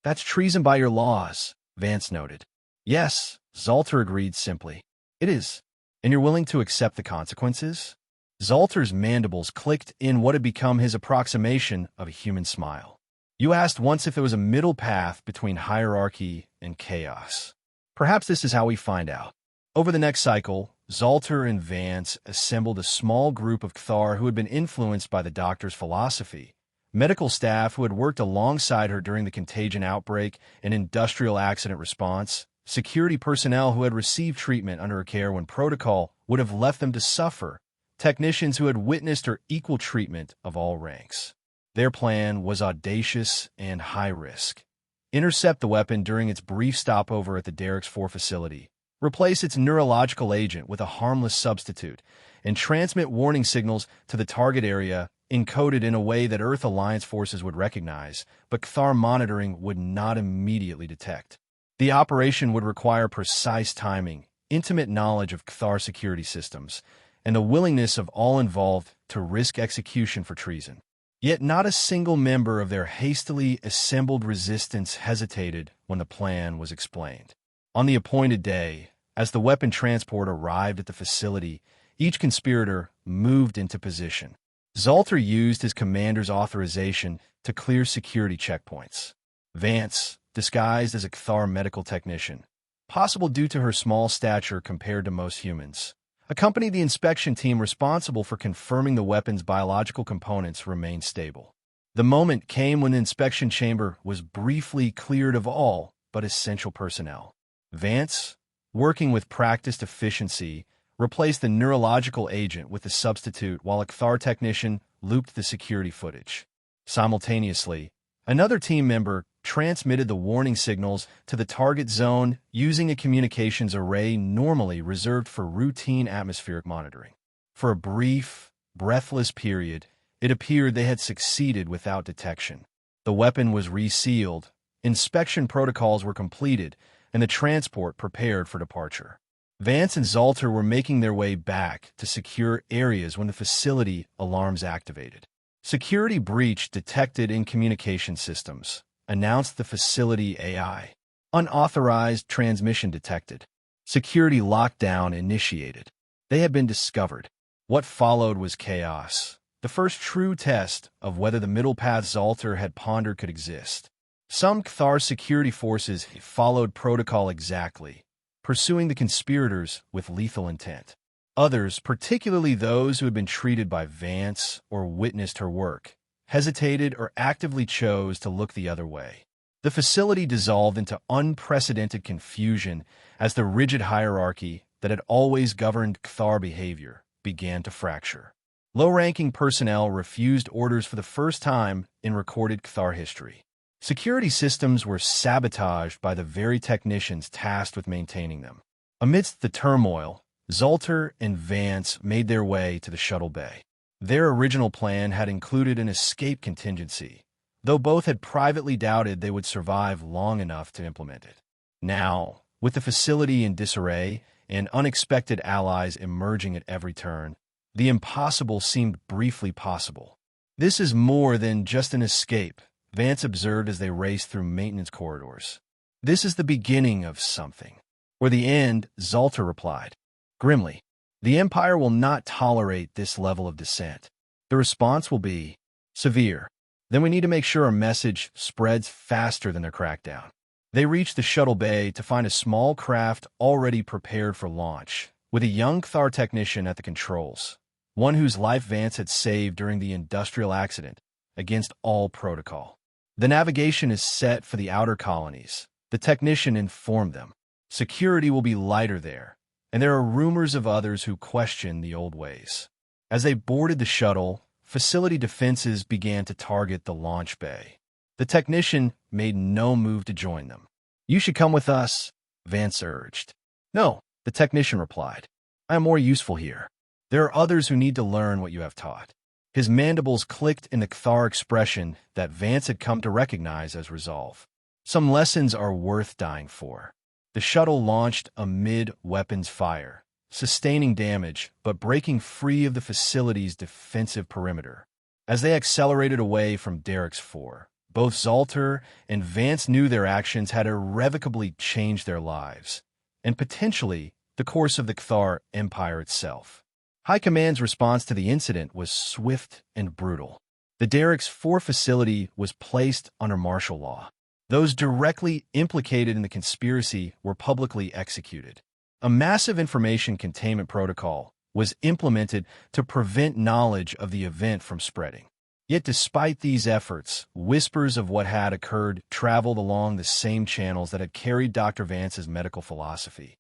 That's treason by your laws, Vance noted. Yes, Zolter agreed simply. It is. And you're willing to accept the consequences? Zolter's mandibles clicked in what had become his approximation of a human smile. You asked once if there was a middle path between hierarchy and chaos. Perhaps this is how we find out. Over the next cycle, Zolter and Vance assembled a small group of Cathar who had been influenced by the doctor's philosophy, medical staff who had worked alongside her during the contagion outbreak and industrial accident response, security personnel who had received treatment under her care when protocol would have left them to suffer, technicians who had witnessed her equal treatment of all ranks. Their plan was audacious and high-risk. Intercept the weapon during its brief stopover at the Derek's 4 facility, replace its neurological agent with a harmless substitute, and transmit warning signals to the target area encoded in a way that Earth Alliance forces would recognize, but Cathar monitoring would not immediately detect. The operation would require precise timing, intimate knowledge of Cathar security systems, and the willingness of all involved to risk execution for treason. Yet not a single member of their hastily assembled resistance hesitated when the plan was explained. On the appointed day, as the weapon transport arrived at the facility, each conspirator moved into position. Zolter used his commander's authorization to clear security checkpoints. Vance, disguised as a Cathar medical technician, possible due to her small stature compared to most humans, accompanied the inspection team responsible for confirming the weapon's biological components remained stable. The moment came when the inspection chamber was briefly cleared of all but essential personnel. Vance, working with practiced efficiency, replaced the neurological agent with the substitute while a Kthar technician looped the security footage. Simultaneously, another team member transmitted the warning signals to the target zone using a communications array normally reserved for routine atmospheric monitoring. For a brief, breathless period, it appeared they had succeeded without detection. The weapon was resealed, inspection protocols were completed, and the transport prepared for departure. Vance and Zalter were making their way back to secure areas when the facility alarms activated. Security breach detected in communication systems, announced the facility AI. Unauthorized transmission detected. Security lockdown initiated. They had been discovered. What followed was chaos, the first true test of whether the middle path Zalter had pondered could exist. Some Kthar security forces followed protocol exactly, pursuing the conspirators with lethal intent. Others, particularly those who had been treated by Vance or witnessed her work, hesitated or actively chose to look the other way. The facility dissolved into unprecedented confusion as the rigid hierarchy that had always governed Kthar behavior began to fracture. Low-ranking personnel refused orders for the first time in recorded Kthar history. Security systems were sabotaged by the very technicians tasked with maintaining them. Amidst the turmoil, Zalter and Vance made their way to the shuttle bay. Their original plan had included an escape contingency, though both had privately doubted they would survive long enough to implement it. Now, with the facility in disarray and unexpected allies emerging at every turn, the impossible seemed briefly possible. "This is more than just an escape," Vance observed as they raced through maintenance corridors. "This is the beginning of something." "Or the end," Zalter replied. Grimly, "The Empire will not tolerate this level of dissent. The response will be severe. Then we need to make sure our message spreads faster than their crackdown." They reached the shuttle bay to find a small craft already prepared for launch, with a young Kthar technician at the controls, one whose life Vance had saved during the industrial accident, against all protocol. "The navigation is set for the outer colonies," the technician informed them. "Security will be lighter there, and there are rumors of others who question the old ways." As they boarded the shuttle, facility defenses began to target the launch bay. The technician made no move to join them. "You should come with us," Vance urged. "No," the technician replied. "I am more useful here. There are others who need to learn what you have taught." His mandibles clicked in the Kthar expression that Vance had come to recognize as resolve. "Some lessons are worth dying for." The shuttle launched amid weapons fire, sustaining damage but breaking free of the facility's defensive perimeter. As they accelerated away from Derek's 4, both Zalter and Vance knew their actions had irrevocably changed their lives, and potentially the course of the Kthar Empire itself. High Command's response to the incident was swift and brutal. The Derek's 4 facility was placed under martial law. Those directly implicated in the conspiracy were publicly executed. A massive information containment protocol was implemented to prevent knowledge of the event from spreading. Yet despite these efforts, whispers of what had occurred traveled along the same channels that had carried Dr. Vance's medical philosophy.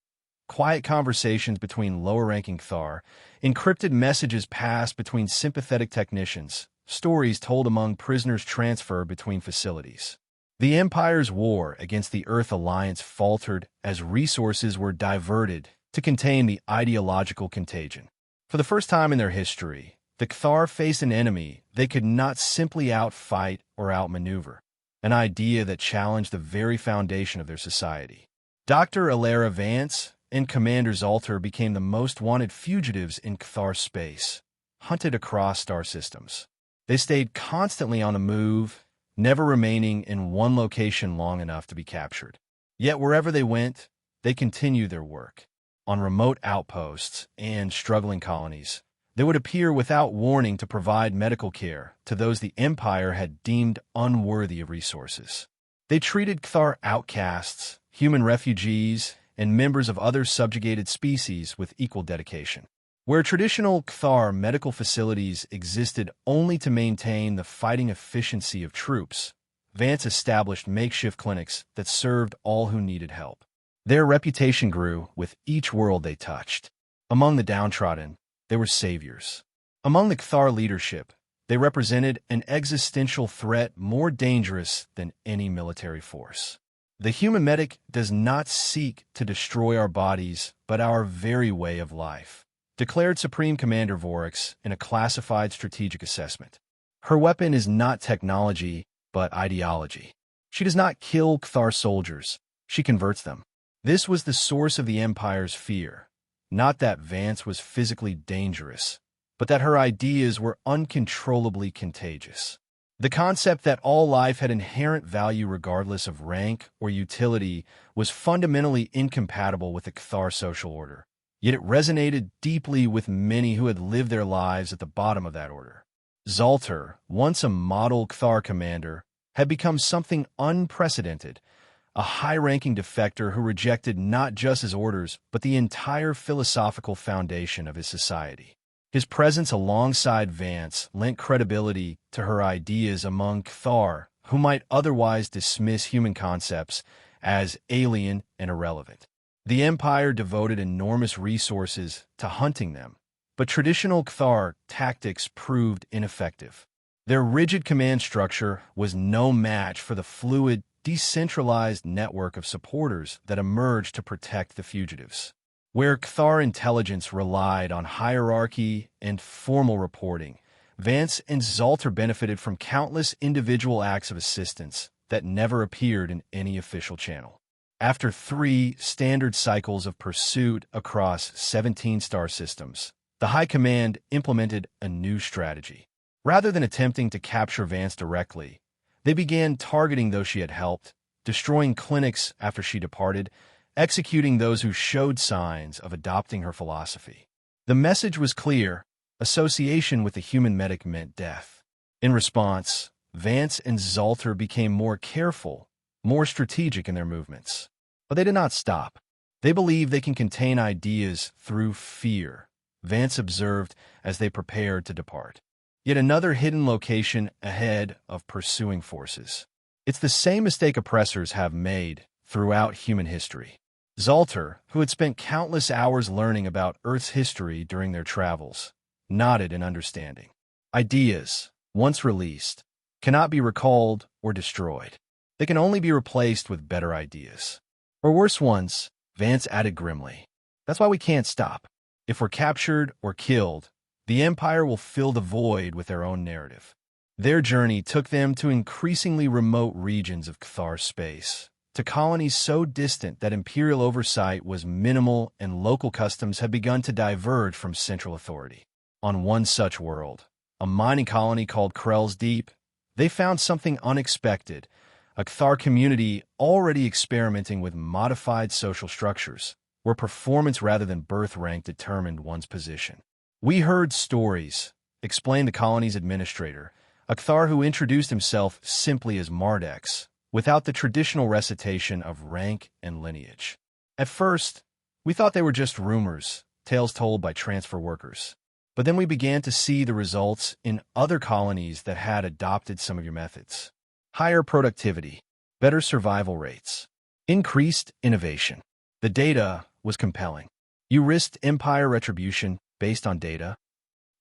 Quiet conversations between lower-ranking Kthar, encrypted messages passed between sympathetic technicians, stories told among prisoners transferred between facilities. The Empire's war against the Earth Alliance faltered as resources were diverted to contain the ideological contagion. For the first time in their history, the Kthar faced an enemy they could not simply outfight or outmaneuver, an idea that challenged the very foundation of their society. Dr. Alara Vance and Commander Zalter became the most wanted fugitives in Kthar space, hunted across star systems. They stayed constantly on the move, never remaining in one location long enough to be captured. Yet wherever they went, they continued their work. On remote outposts and struggling colonies, they would appear without warning to provide medical care to those the Empire had deemed unworthy of resources. They treated Kthar outcasts, human refugees, and members of other subjugated species with equal dedication. Where traditional Kthar medical facilities existed only to maintain the fighting efficiency of troops, Vance established makeshift clinics that served all who needed help. Their reputation grew with each world they touched. Among the downtrodden, they were saviors. Among the Cathar leadership, they represented an existential threat more dangerous than any military force. The human medic does not seek to destroy our bodies, but our very way of life, declared Supreme Commander Vorix in a classified strategic assessment. Her weapon is not technology, but ideology. She does not kill Cathar soldiers, she converts them. This was the source of the Empire's fear, not that Vance was physically dangerous, but that her ideas were uncontrollably contagious. The concept that all life had inherent value regardless of rank or utility was fundamentally incompatible with the Cathar social order, yet it resonated deeply with many who had lived their lives at the bottom of that order. Zalter, once a model Cathar commander, had become something unprecedented, a high-ranking defector who rejected not just his orders, but the entire philosophical foundation of his society. His presence alongside Vance lent credibility to her ideas among Cathar, who might otherwise dismiss human concepts as alien and irrelevant. The Empire devoted enormous resources to hunting them, but traditional Cathar tactics proved ineffective. Their rigid command structure was no match for the fluid, decentralized network of supporters that emerged to protect the fugitives. Where Cathar intelligence relied on hierarchy and formal reporting, Vance and Zalter benefited from countless individual acts of assistance that never appeared in any official channel. After 3 standard cycles of pursuit across 17 star systems, the High Command implemented a new strategy. Rather than attempting to capture Vance directly, they began targeting those she had helped, destroying clinics after she departed, executing those who showed signs of adopting her philosophy. The message was clear: association with the human medic meant death. In response, Vance and Zalter became more careful, more strategic in their movements. But they did not stop. They believe they can contain ideas through fear, Vance observed as they prepared to depart. Yet another hidden location ahead of pursuing forces. It's the same mistake oppressors have made throughout human history. Zalter, who had spent countless hours learning about Earth's history during their travels, nodded in understanding. Ideas, once released, cannot be recalled or destroyed. They can only be replaced with better ideas. Or worse ones, Vance added grimly. That's why we can't stop. If we're captured or killed, the Empire will fill the void with their own narrative. Their journey took them to increasingly remote regions of Cathar space, to colonies so distant that imperial oversight was minimal and local customs had begun to diverge from central authority. On one such world, a mining colony called Krell's Deep, they found something unexpected, a Cathar community already experimenting with modified social structures, where performance rather than birth rank determined one's position. We heard stories, explained the colony's administrator, a Cathar who introduced himself simply as Mardex, without the traditional recitation of rank and lineage. At first, we thought they were just rumors, tales told by transfer workers. But then we began to see the results in other colonies that had adopted some of your methods. Higher productivity, better survival rates, increased innovation. The data was compelling. You risked Empire retribution based on data?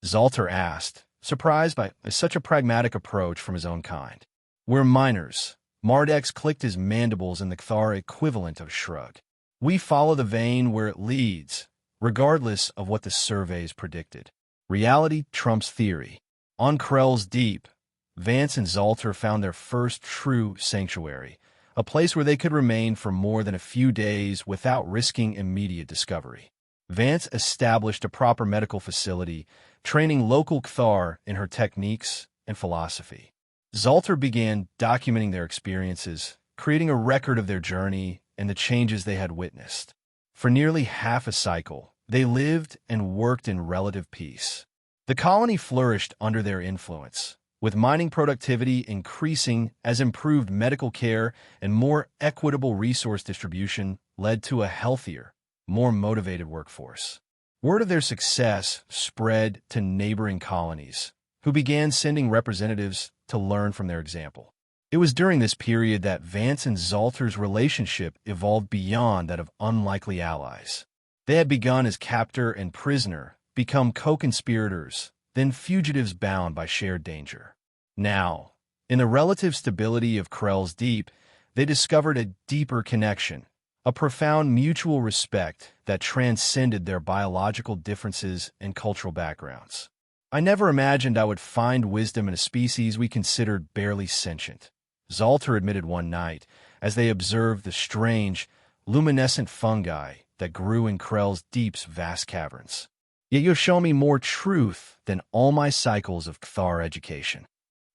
Zalter asked, surprised by such a pragmatic approach from his own kind. We're miners. Mardex clicked his mandibles in the Cathar equivalent of a shrug. We follow the vein where it leads, regardless of what the surveys predicted. Reality trumps theory. On Krell's Deep, Vance and Zalter found their first true sanctuary, a place where they could remain for more than a few days without risking immediate discovery. Vance established a proper medical facility, training local Cathar in her techniques and philosophy. Zalter began documenting their experiences, creating a record of their journey and the changes they had witnessed. For nearly half a cycle, they lived and worked in relative peace. The colony flourished under their influence, with mining productivity increasing as improved medical care and more equitable resource distribution led to a healthier, more motivated workforce. Word of their success spread to neighboring colonies, who began sending representatives to learn from their example. It was during this period that Vance and Zalter's relationship evolved beyond that of unlikely allies. They had begun as captor and prisoner, become co-conspirators, then fugitives bound by shared danger. Now, in the relative stability of Krell's Deep, they discovered a deeper connection, a profound mutual respect that transcended their biological differences and cultural backgrounds. I never imagined I would find wisdom in a species we considered barely sentient, Zalter admitted one night as they observed the strange, luminescent fungi that grew in Krell's Deep's vast caverns. Yet you've shown me more truth than all my cycles of Cthar education.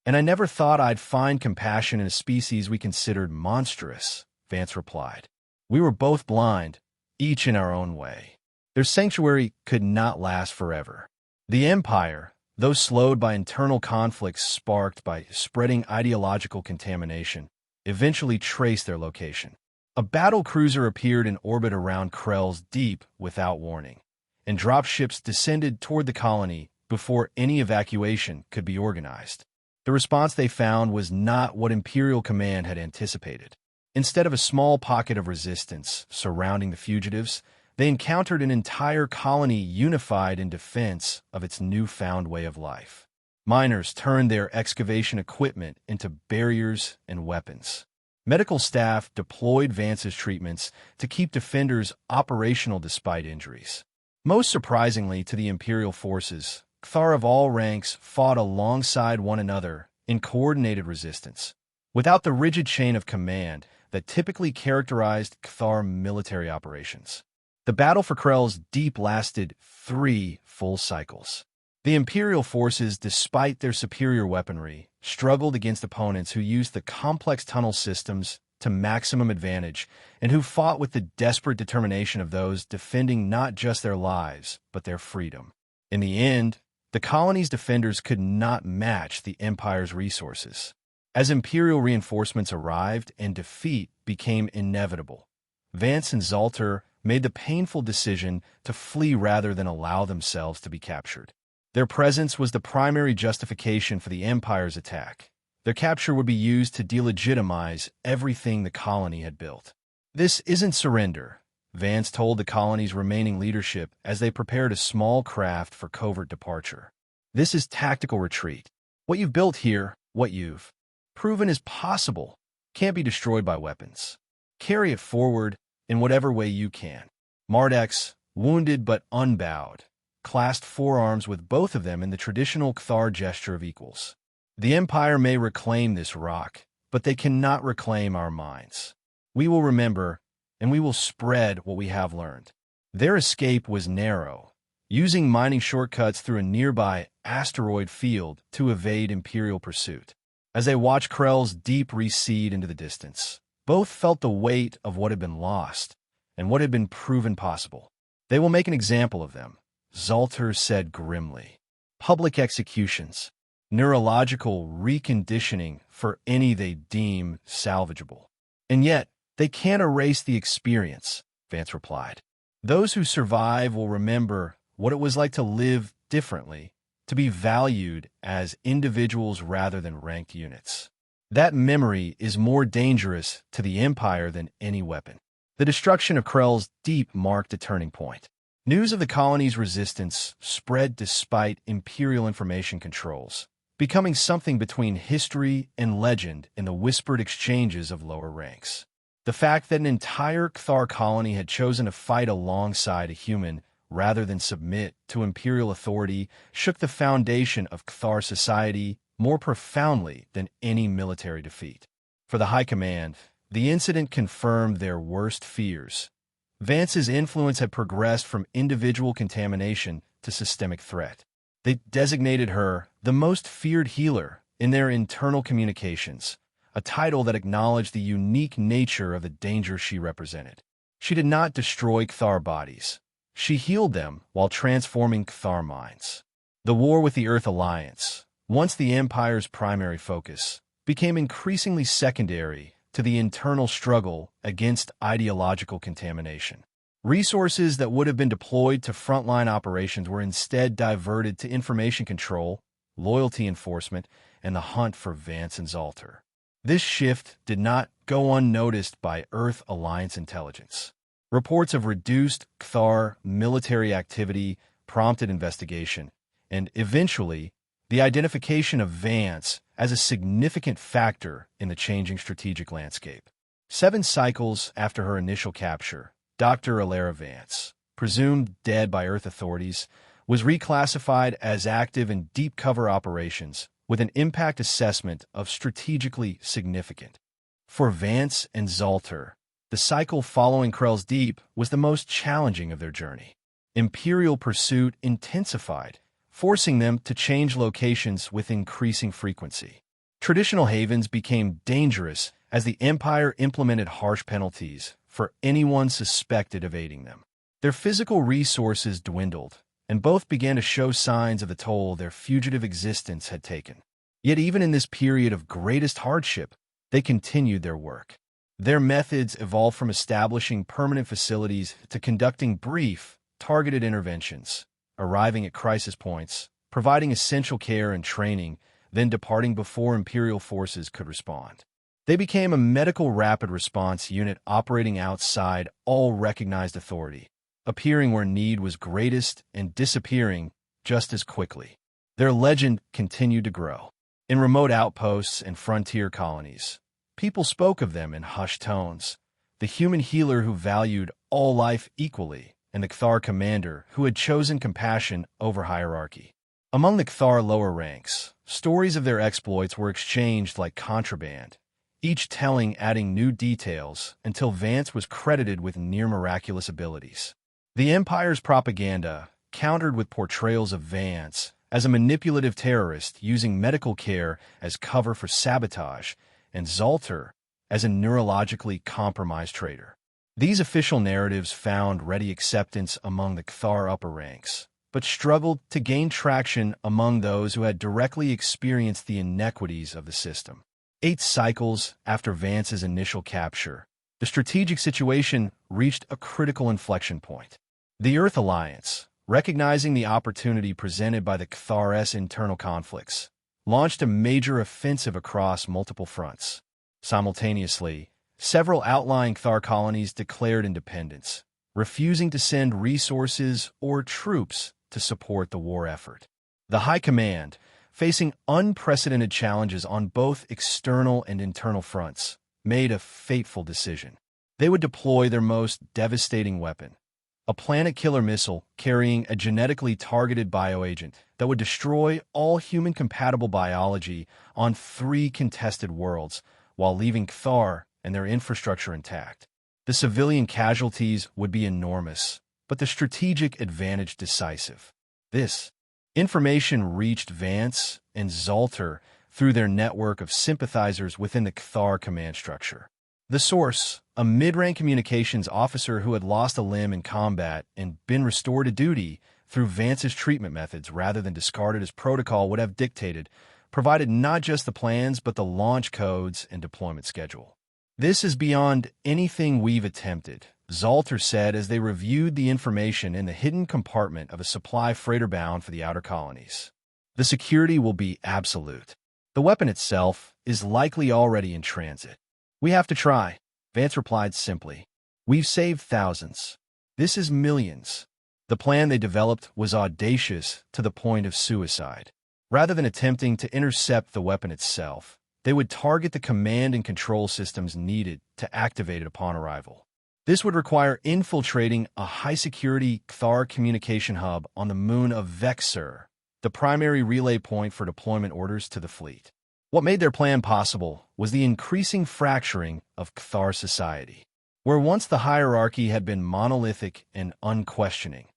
And I never thought I'd find compassion in a species we considered monstrous, Vance replied. We were both blind, each in our own way. Their sanctuary could not last forever. The Empire, though slowed by internal conflicts sparked by spreading ideological contamination, eventually traced their location. A battle cruiser appeared in orbit around Krell's Deep without warning, and dropships descended toward the colony before any evacuation could be organized. The response they found was not what Imperial Command had anticipated. Instead of a small pocket of resistance surrounding the fugitives, they encountered an entire colony unified in defense of its newfound way of life. Miners turned their excavation equipment into barriers and weapons. Medical staff deployed Vance's treatments to keep defenders operational despite injuries. Most surprisingly to the Imperial forces, Cthar of all ranks fought alongside one another in coordinated resistance, without the rigid chain of command that typically characterized Cthar military operations. The battle for Krell's Deep lasted 3 full cycles. The Imperial forces, despite their superior weaponry, struggled against opponents who used the complex tunnel systems to maximum advantage and who fought with the desperate determination of those defending not just their lives, but their freedom. In the end, the colony's defenders could not match the Empire's resources. As Imperial reinforcements arrived and defeat became inevitable, Vance and Zalter made the painful decision to flee rather than allow themselves to be captured. Their presence was the primary justification for the Empire's attack. Their capture would be used to delegitimize everything the colony had built. This isn't surrender, Vance told the colony's remaining leadership as they prepared a small craft for covert departure. This is tactical retreat. What you've built here, what you've proven is possible, can't be destroyed by weapons. Carry it forward in whatever way you can. Mardax, wounded but unbowed, clasped forearms with both of them in the traditional Cthar gesture of equals. The Empire may reclaim this rock, but they cannot reclaim our minds. We will remember, and we will spread what we have learned. Their escape was narrow, using mining shortcuts through a nearby asteroid field to evade Imperial pursuit. As they watched Krell's Deep recede into the distance, both felt the weight of what had been lost and what had been proven possible. They will make an example of them, Zalter said grimly. Public executions, neurological reconditioning for any they deem salvageable. And yet, they can't erase the experience, Vance replied. Those who survive will remember what it was like to live differently, to be valued as individuals rather than ranked units. That memory is more dangerous to the Empire than any weapon. The destruction of Krell's Deep marked a turning point. News of the colony's resistance spread despite Imperial information controls, becoming something between history and legend in the whispered exchanges of lower ranks. The fact that an entire Cthar colony had chosen to fight alongside a human rather than submit to Imperial authority shook the foundation of Cthar society more profoundly than any military defeat. For the High Command, the incident confirmed their worst fears. Vance's influence had progressed from individual contamination to systemic threat. They designated her the most feared healer in their internal communications, a title that acknowledged the unique nature of the danger she represented. She did not destroy Cthar bodies. She healed them while transforming Cthar minds. The war with the Earth Alliance, once the Empire's primary focus, became increasingly secondary to the internal struggle against ideological contamination. Resources that would have been deployed to frontline operations were instead diverted to information control, loyalty enforcement, and the hunt for Vance and Zalter. This shift did not go unnoticed by Earth Alliance intelligence. Reports of reduced Cthar military activity prompted investigation, and eventually, the identification of Vance as a significant factor in the changing strategic landscape. 7 cycles after her initial capture, Dr. Alara Vance, presumed dead by Earth authorities, was reclassified as active in deep cover operations with an impact assessment of strategically significant. For Vance and Zalter, the cycle following Krell's Deep was the most challenging of their journey. Imperial pursuit intensified, forcing them to change locations with increasing frequency. Traditional havens became dangerous as the Empire implemented harsh penalties for anyone suspected of aiding them. Their physical resources dwindled, and both began to show signs of the toll their fugitive existence had taken. Yet even in this period of greatest hardship, they continued their work. Their methods evolved from establishing permanent facilities to conducting brief, targeted interventions, arriving at crisis points, providing essential care and training, then departing before Imperial forces could respond. They became a medical rapid response unit operating outside all recognized authority, appearing where need was greatest and disappearing just as quickly. Their legend continued to grow. In remote outposts and frontier colonies, people spoke of them in hushed tones, the human healer who valued all life equally, and the Cthar commander who had chosen compassion over hierarchy. Among the Cthar lower ranks, stories of their exploits were exchanged like contraband, each telling adding new details until Vance was credited with near-miraculous abilities. The Empire's propaganda countered with portrayals of Vance as a manipulative terrorist using medical care as cover for sabotage, and Zalter as a neurologically compromised traitor. These official narratives found ready acceptance among the Cthar upper ranks, but struggled to gain traction among those who had directly experienced the inequities of the system. 8 cycles after Vance's initial capture, the strategic situation reached a critical inflection point. The Earth Alliance, recognizing the opportunity presented by the Cthar's internal conflicts, launched a major offensive across multiple fronts. Simultaneously, several outlying Cthar colonies declared independence, refusing to send resources or troops to support the war effort. The High Command, facing unprecedented challenges on both external and internal fronts, made a fateful decision. They would deploy their most devastating weapon, a planet-killer missile carrying a genetically targeted bioagent that would destroy all human-compatible biology on 3 contested worlds while leaving Cthar and their infrastructure intact. The civilian casualties would be enormous, but the strategic advantage decisive. This information reached Vance and Zalter through their network of sympathizers within the Cthar command structure. The source, a mid-rank communications officer who had lost a limb in combat and been restored to duty through Vance's treatment methods rather than discarded as protocol would have dictated, provided not just the plans but the launch codes and deployment schedule. "This is beyond anything we've attempted," Zalter said as they reviewed the information in the hidden compartment of a supply freighter bound for the outer colonies. "The security will be absolute. The weapon itself is likely already in transit. We have to try," Vance replied simply. "We've saved thousands. This is millions." The plan they developed was audacious to the point of suicide. Rather than attempting to intercept the weapon itself, they would target the command and control systems needed to activate it upon arrival. This would require infiltrating a high-security Cthar communication hub on the moon of Vexer, the primary relay point for deployment orders to the fleet. What made their plan possible was the increasing fracturing of Cthar society. Where once the hierarchy had been monolithic and unquestioning,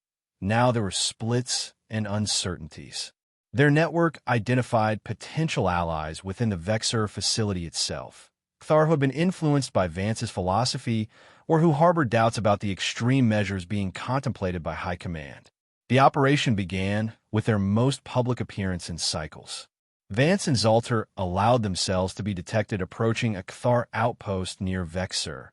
now there were splits and uncertainties. Their network identified potential allies within the Vexer facility itself, Cthar who had been influenced by Vance's philosophy or who harbored doubts about the extreme measures being contemplated by High Command. The operation began with their most public appearance in cycles. Vance and Zalter allowed themselves to be detected approaching a Cthar outpost near Vexer,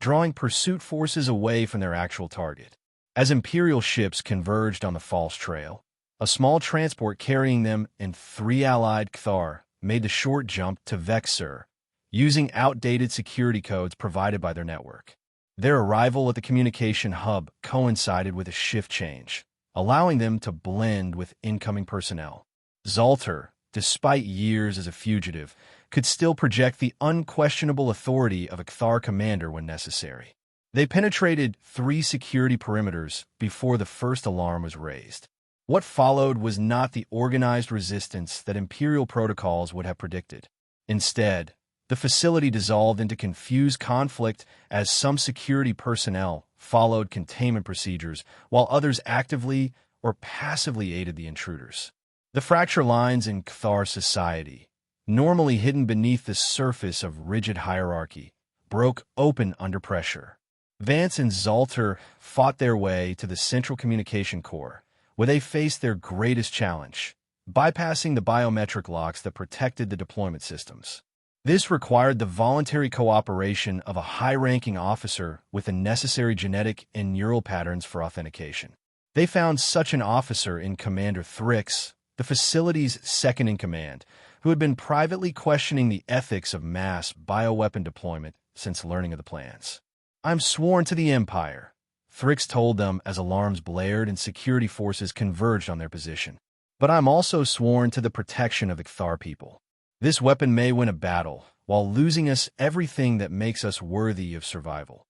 drawing pursuit forces away from their actual target. As Imperial ships converged on the false trail, a small transport carrying them and 3 allied Cthar made the short jump to Vexer, using outdated security codes provided by their network. Their arrival at the communication hub coincided with a shift change, allowing them to blend with incoming personnel. Zalter, despite years as a fugitive, could still project the unquestionable authority of a Kthar commander when necessary. They penetrated 3 security perimeters before the first alarm was raised. What followed was not the organized resistance that Imperial protocols would have predicted. Instead, the facility dissolved into confused conflict as some security personnel followed containment procedures while others actively or passively aided the intruders. The fracture lines in Kthar society, normally hidden beneath the surface of rigid hierarchy, broke open under pressure. Vance and Zalter fought their way to the central communication core, where they faced their greatest challenge, bypassing the biometric locks that protected the deployment systems. This required the voluntary cooperation of a high-ranking officer with the necessary genetic and neural patterns for authentication. They found such an officer in Commander Thrix, the facility's second-in-command, who had been privately questioning the ethics of mass bioweapon deployment since learning of the plans. "I'm sworn to the Empire," Thrix told them as alarms blared and security forces converged on their position. "But I'm also sworn to the protection of the Kthar people. This weapon may win a battle, while losing us everything that makes us worthy of survival."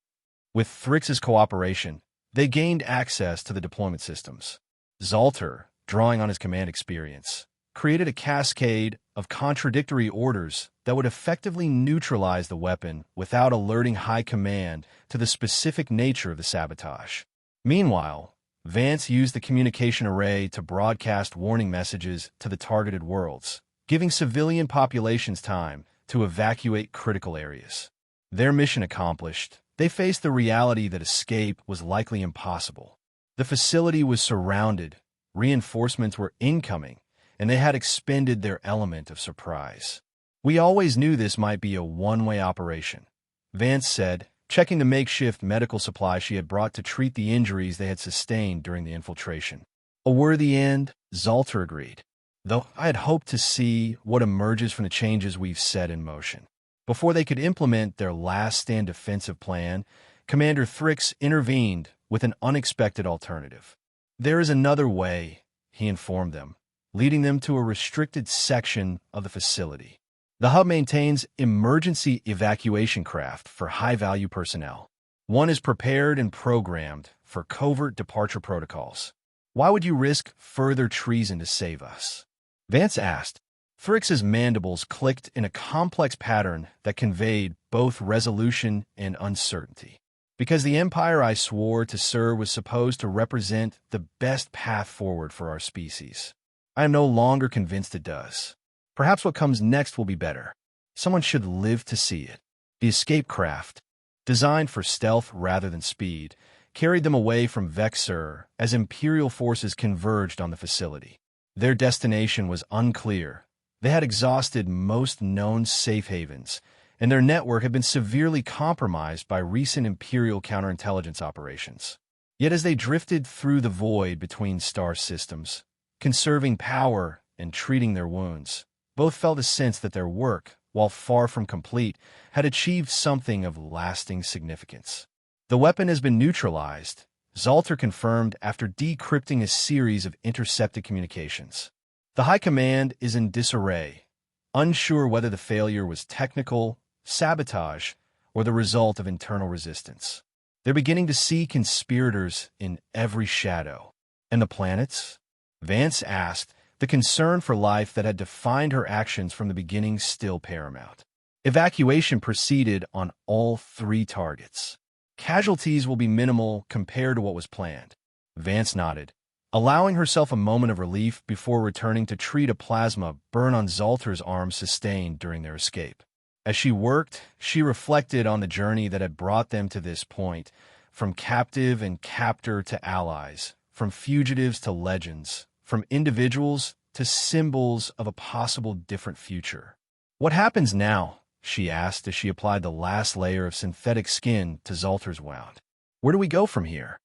With Thrix's cooperation, they gained access to the deployment systems. Zalter, drawing on his command experience, created a cascade of contradictory orders that would effectively neutralize the weapon without alerting High Command to the specific nature of the sabotage. Meanwhile, Vance used the communication array to broadcast warning messages to the targeted worlds, giving civilian populations time to evacuate critical areas. Their mission accomplished, they faced the reality that escape was likely impossible. The facility was surrounded, reinforcements were incoming, and they had expended their element of surprise. "We always knew this might be a one-way operation," Vance said, checking the makeshift medical supply she had brought to treat the injuries they had sustained during the infiltration. "A worthy end," Zalter agreed, "though I had hoped to see what emerges from the changes we've set in motion." Before they could implement their last-stand defensive plan, Commander Thrix intervened with an unexpected alternative. "There is another way," he informed them, leading them to a restricted section of the facility. The hub maintains emergency evacuation craft for high-value personnel. One is prepared and programmed for covert departure protocols. "Why would you risk further treason to save us?" Vance asked. Thrix's mandibles clicked in a complex pattern that conveyed both resolution and uncertainty. "Because the empire I swore to serve was supposed to represent the best path forward for our species. I am no longer convinced it does. Perhaps what comes next will be better. Someone should live to see it." The escape craft, designed for stealth rather than speed, carried them away from Vexer as Imperial forces converged on the facility. Their destination was unclear. They had exhausted most known safe havens, and their network had been severely compromised by recent Imperial counterintelligence operations. Yet as they drifted through the void between star systems, conserving power and treating their wounds, both felt a sense that their work, while far from complete, had achieved something of lasting significance. "The weapon has been neutralized," Zalter confirmed after decrypting a series of intercepted communications. "The High Command is in disarray, unsure whether the failure was technical, sabotage, or the result of internal resistance. They're beginning to see conspirators in every shadow." "And the planets?" Vance asked, the concern for life that had defined her actions from the beginning still paramount. "Evacuation proceeded on all 3 targets. Casualties will be minimal compared to what was planned." Vance nodded, allowing herself a moment of relief before returning to treat a plasma burn on Zalter's arm sustained during their escape. As she worked, she reflected on the journey that had brought them to this point, from captive and captor to allies, from fugitives to legends, from individuals to symbols of a possible different future. "What happens now?" she asked as she applied the last layer of synthetic skin to Zalter's wound. "Where do we go from here?"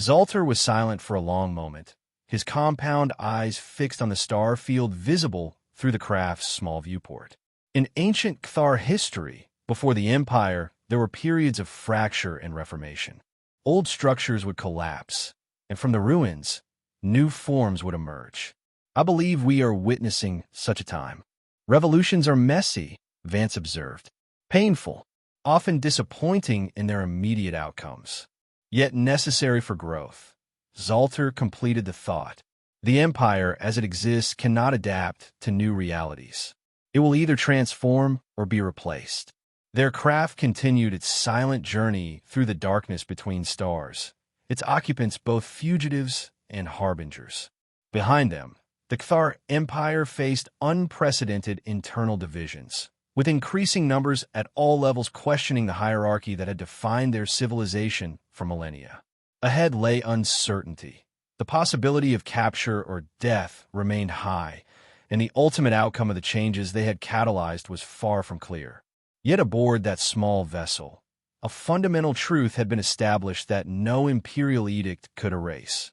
Zalter was silent for a long moment, his compound eyes fixed on the star field visible through the craft's small viewport. In ancient Cathar history, before the Empire, there were periods of fracture and reformation. Old structures would collapse, and from the ruins, new forms would emerge. I believe we are witnessing such a time. Revolutions are messy, Vance observed, painful, often disappointing in their immediate outcomes, yet necessary for growth. Zalter completed the thought. The Empire, as it exists, cannot adapt to new realities. It will either transform or be replaced. Their craft continued its silent journey through the darkness between stars, its occupants both fugitives and harbingers. Behind them, the Cathar Empire faced unprecedented internal divisions, with increasing numbers at all levels questioning the hierarchy that had defined their civilization for millennia. Ahead lay uncertainty. The possibility of capture or death remained high, and the ultimate outcome of the changes they had catalyzed was far from clear. Yet aboard that small vessel, a fundamental truth had been established that no imperial edict could erase.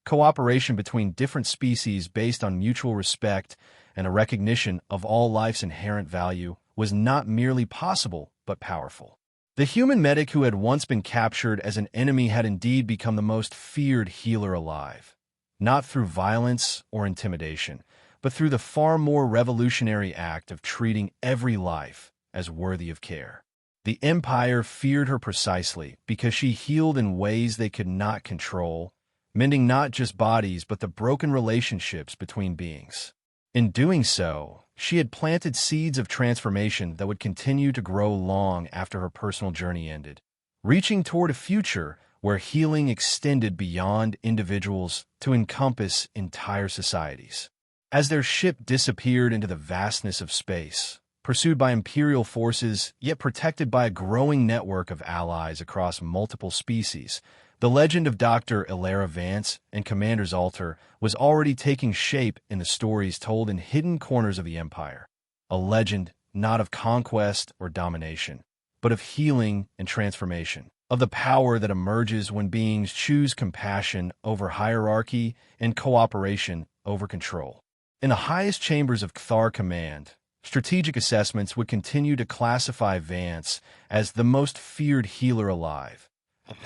Cooperation between different species based on mutual respect and a recognition of all life's inherent value was not merely possible, but powerful. The human medic who had once been captured as an enemy had indeed become the most feared healer alive, not through violence or intimidation, but through the far more revolutionary act of treating every life as worthy of care. The Empire feared her precisely because she healed in ways they could not control, mending not just bodies but the broken relationships between beings. In doing so, she had planted seeds of transformation that would continue to grow long after her personal journey ended, reaching toward a future where healing extended beyond individuals to encompass entire societies. As their ship disappeared into the vastness of space, pursued by imperial forces yet protected by a growing network of allies across multiple species, the legend of Dr. Ilara Vance and Commander Zalter was already taking shape in the stories told in hidden corners of the Empire. A legend not of conquest or domination, but of healing and transformation, of the power that emerges when beings choose compassion over hierarchy and cooperation over control. In the highest chambers of Cathar Command, strategic assessments would continue to classify Vance as the most feared healer alive,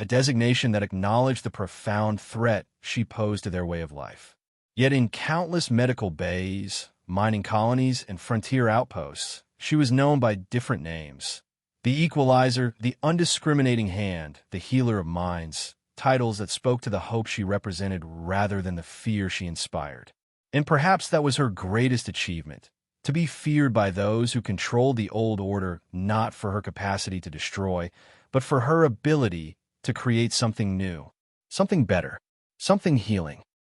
a designation that acknowledged the profound threat she posed to their way of life. Yet in countless medical bays, mining colonies, and frontier outposts, she was known by different names. The Equalizer, the Undiscriminating Hand, the Healer of Minds, titles that spoke to the hope she represented rather than the fear she inspired. And perhaps that was her greatest achievement, to be feared by those who controlled the old order not for her capacity to destroy, but for her ability to create something new, something better, something healing.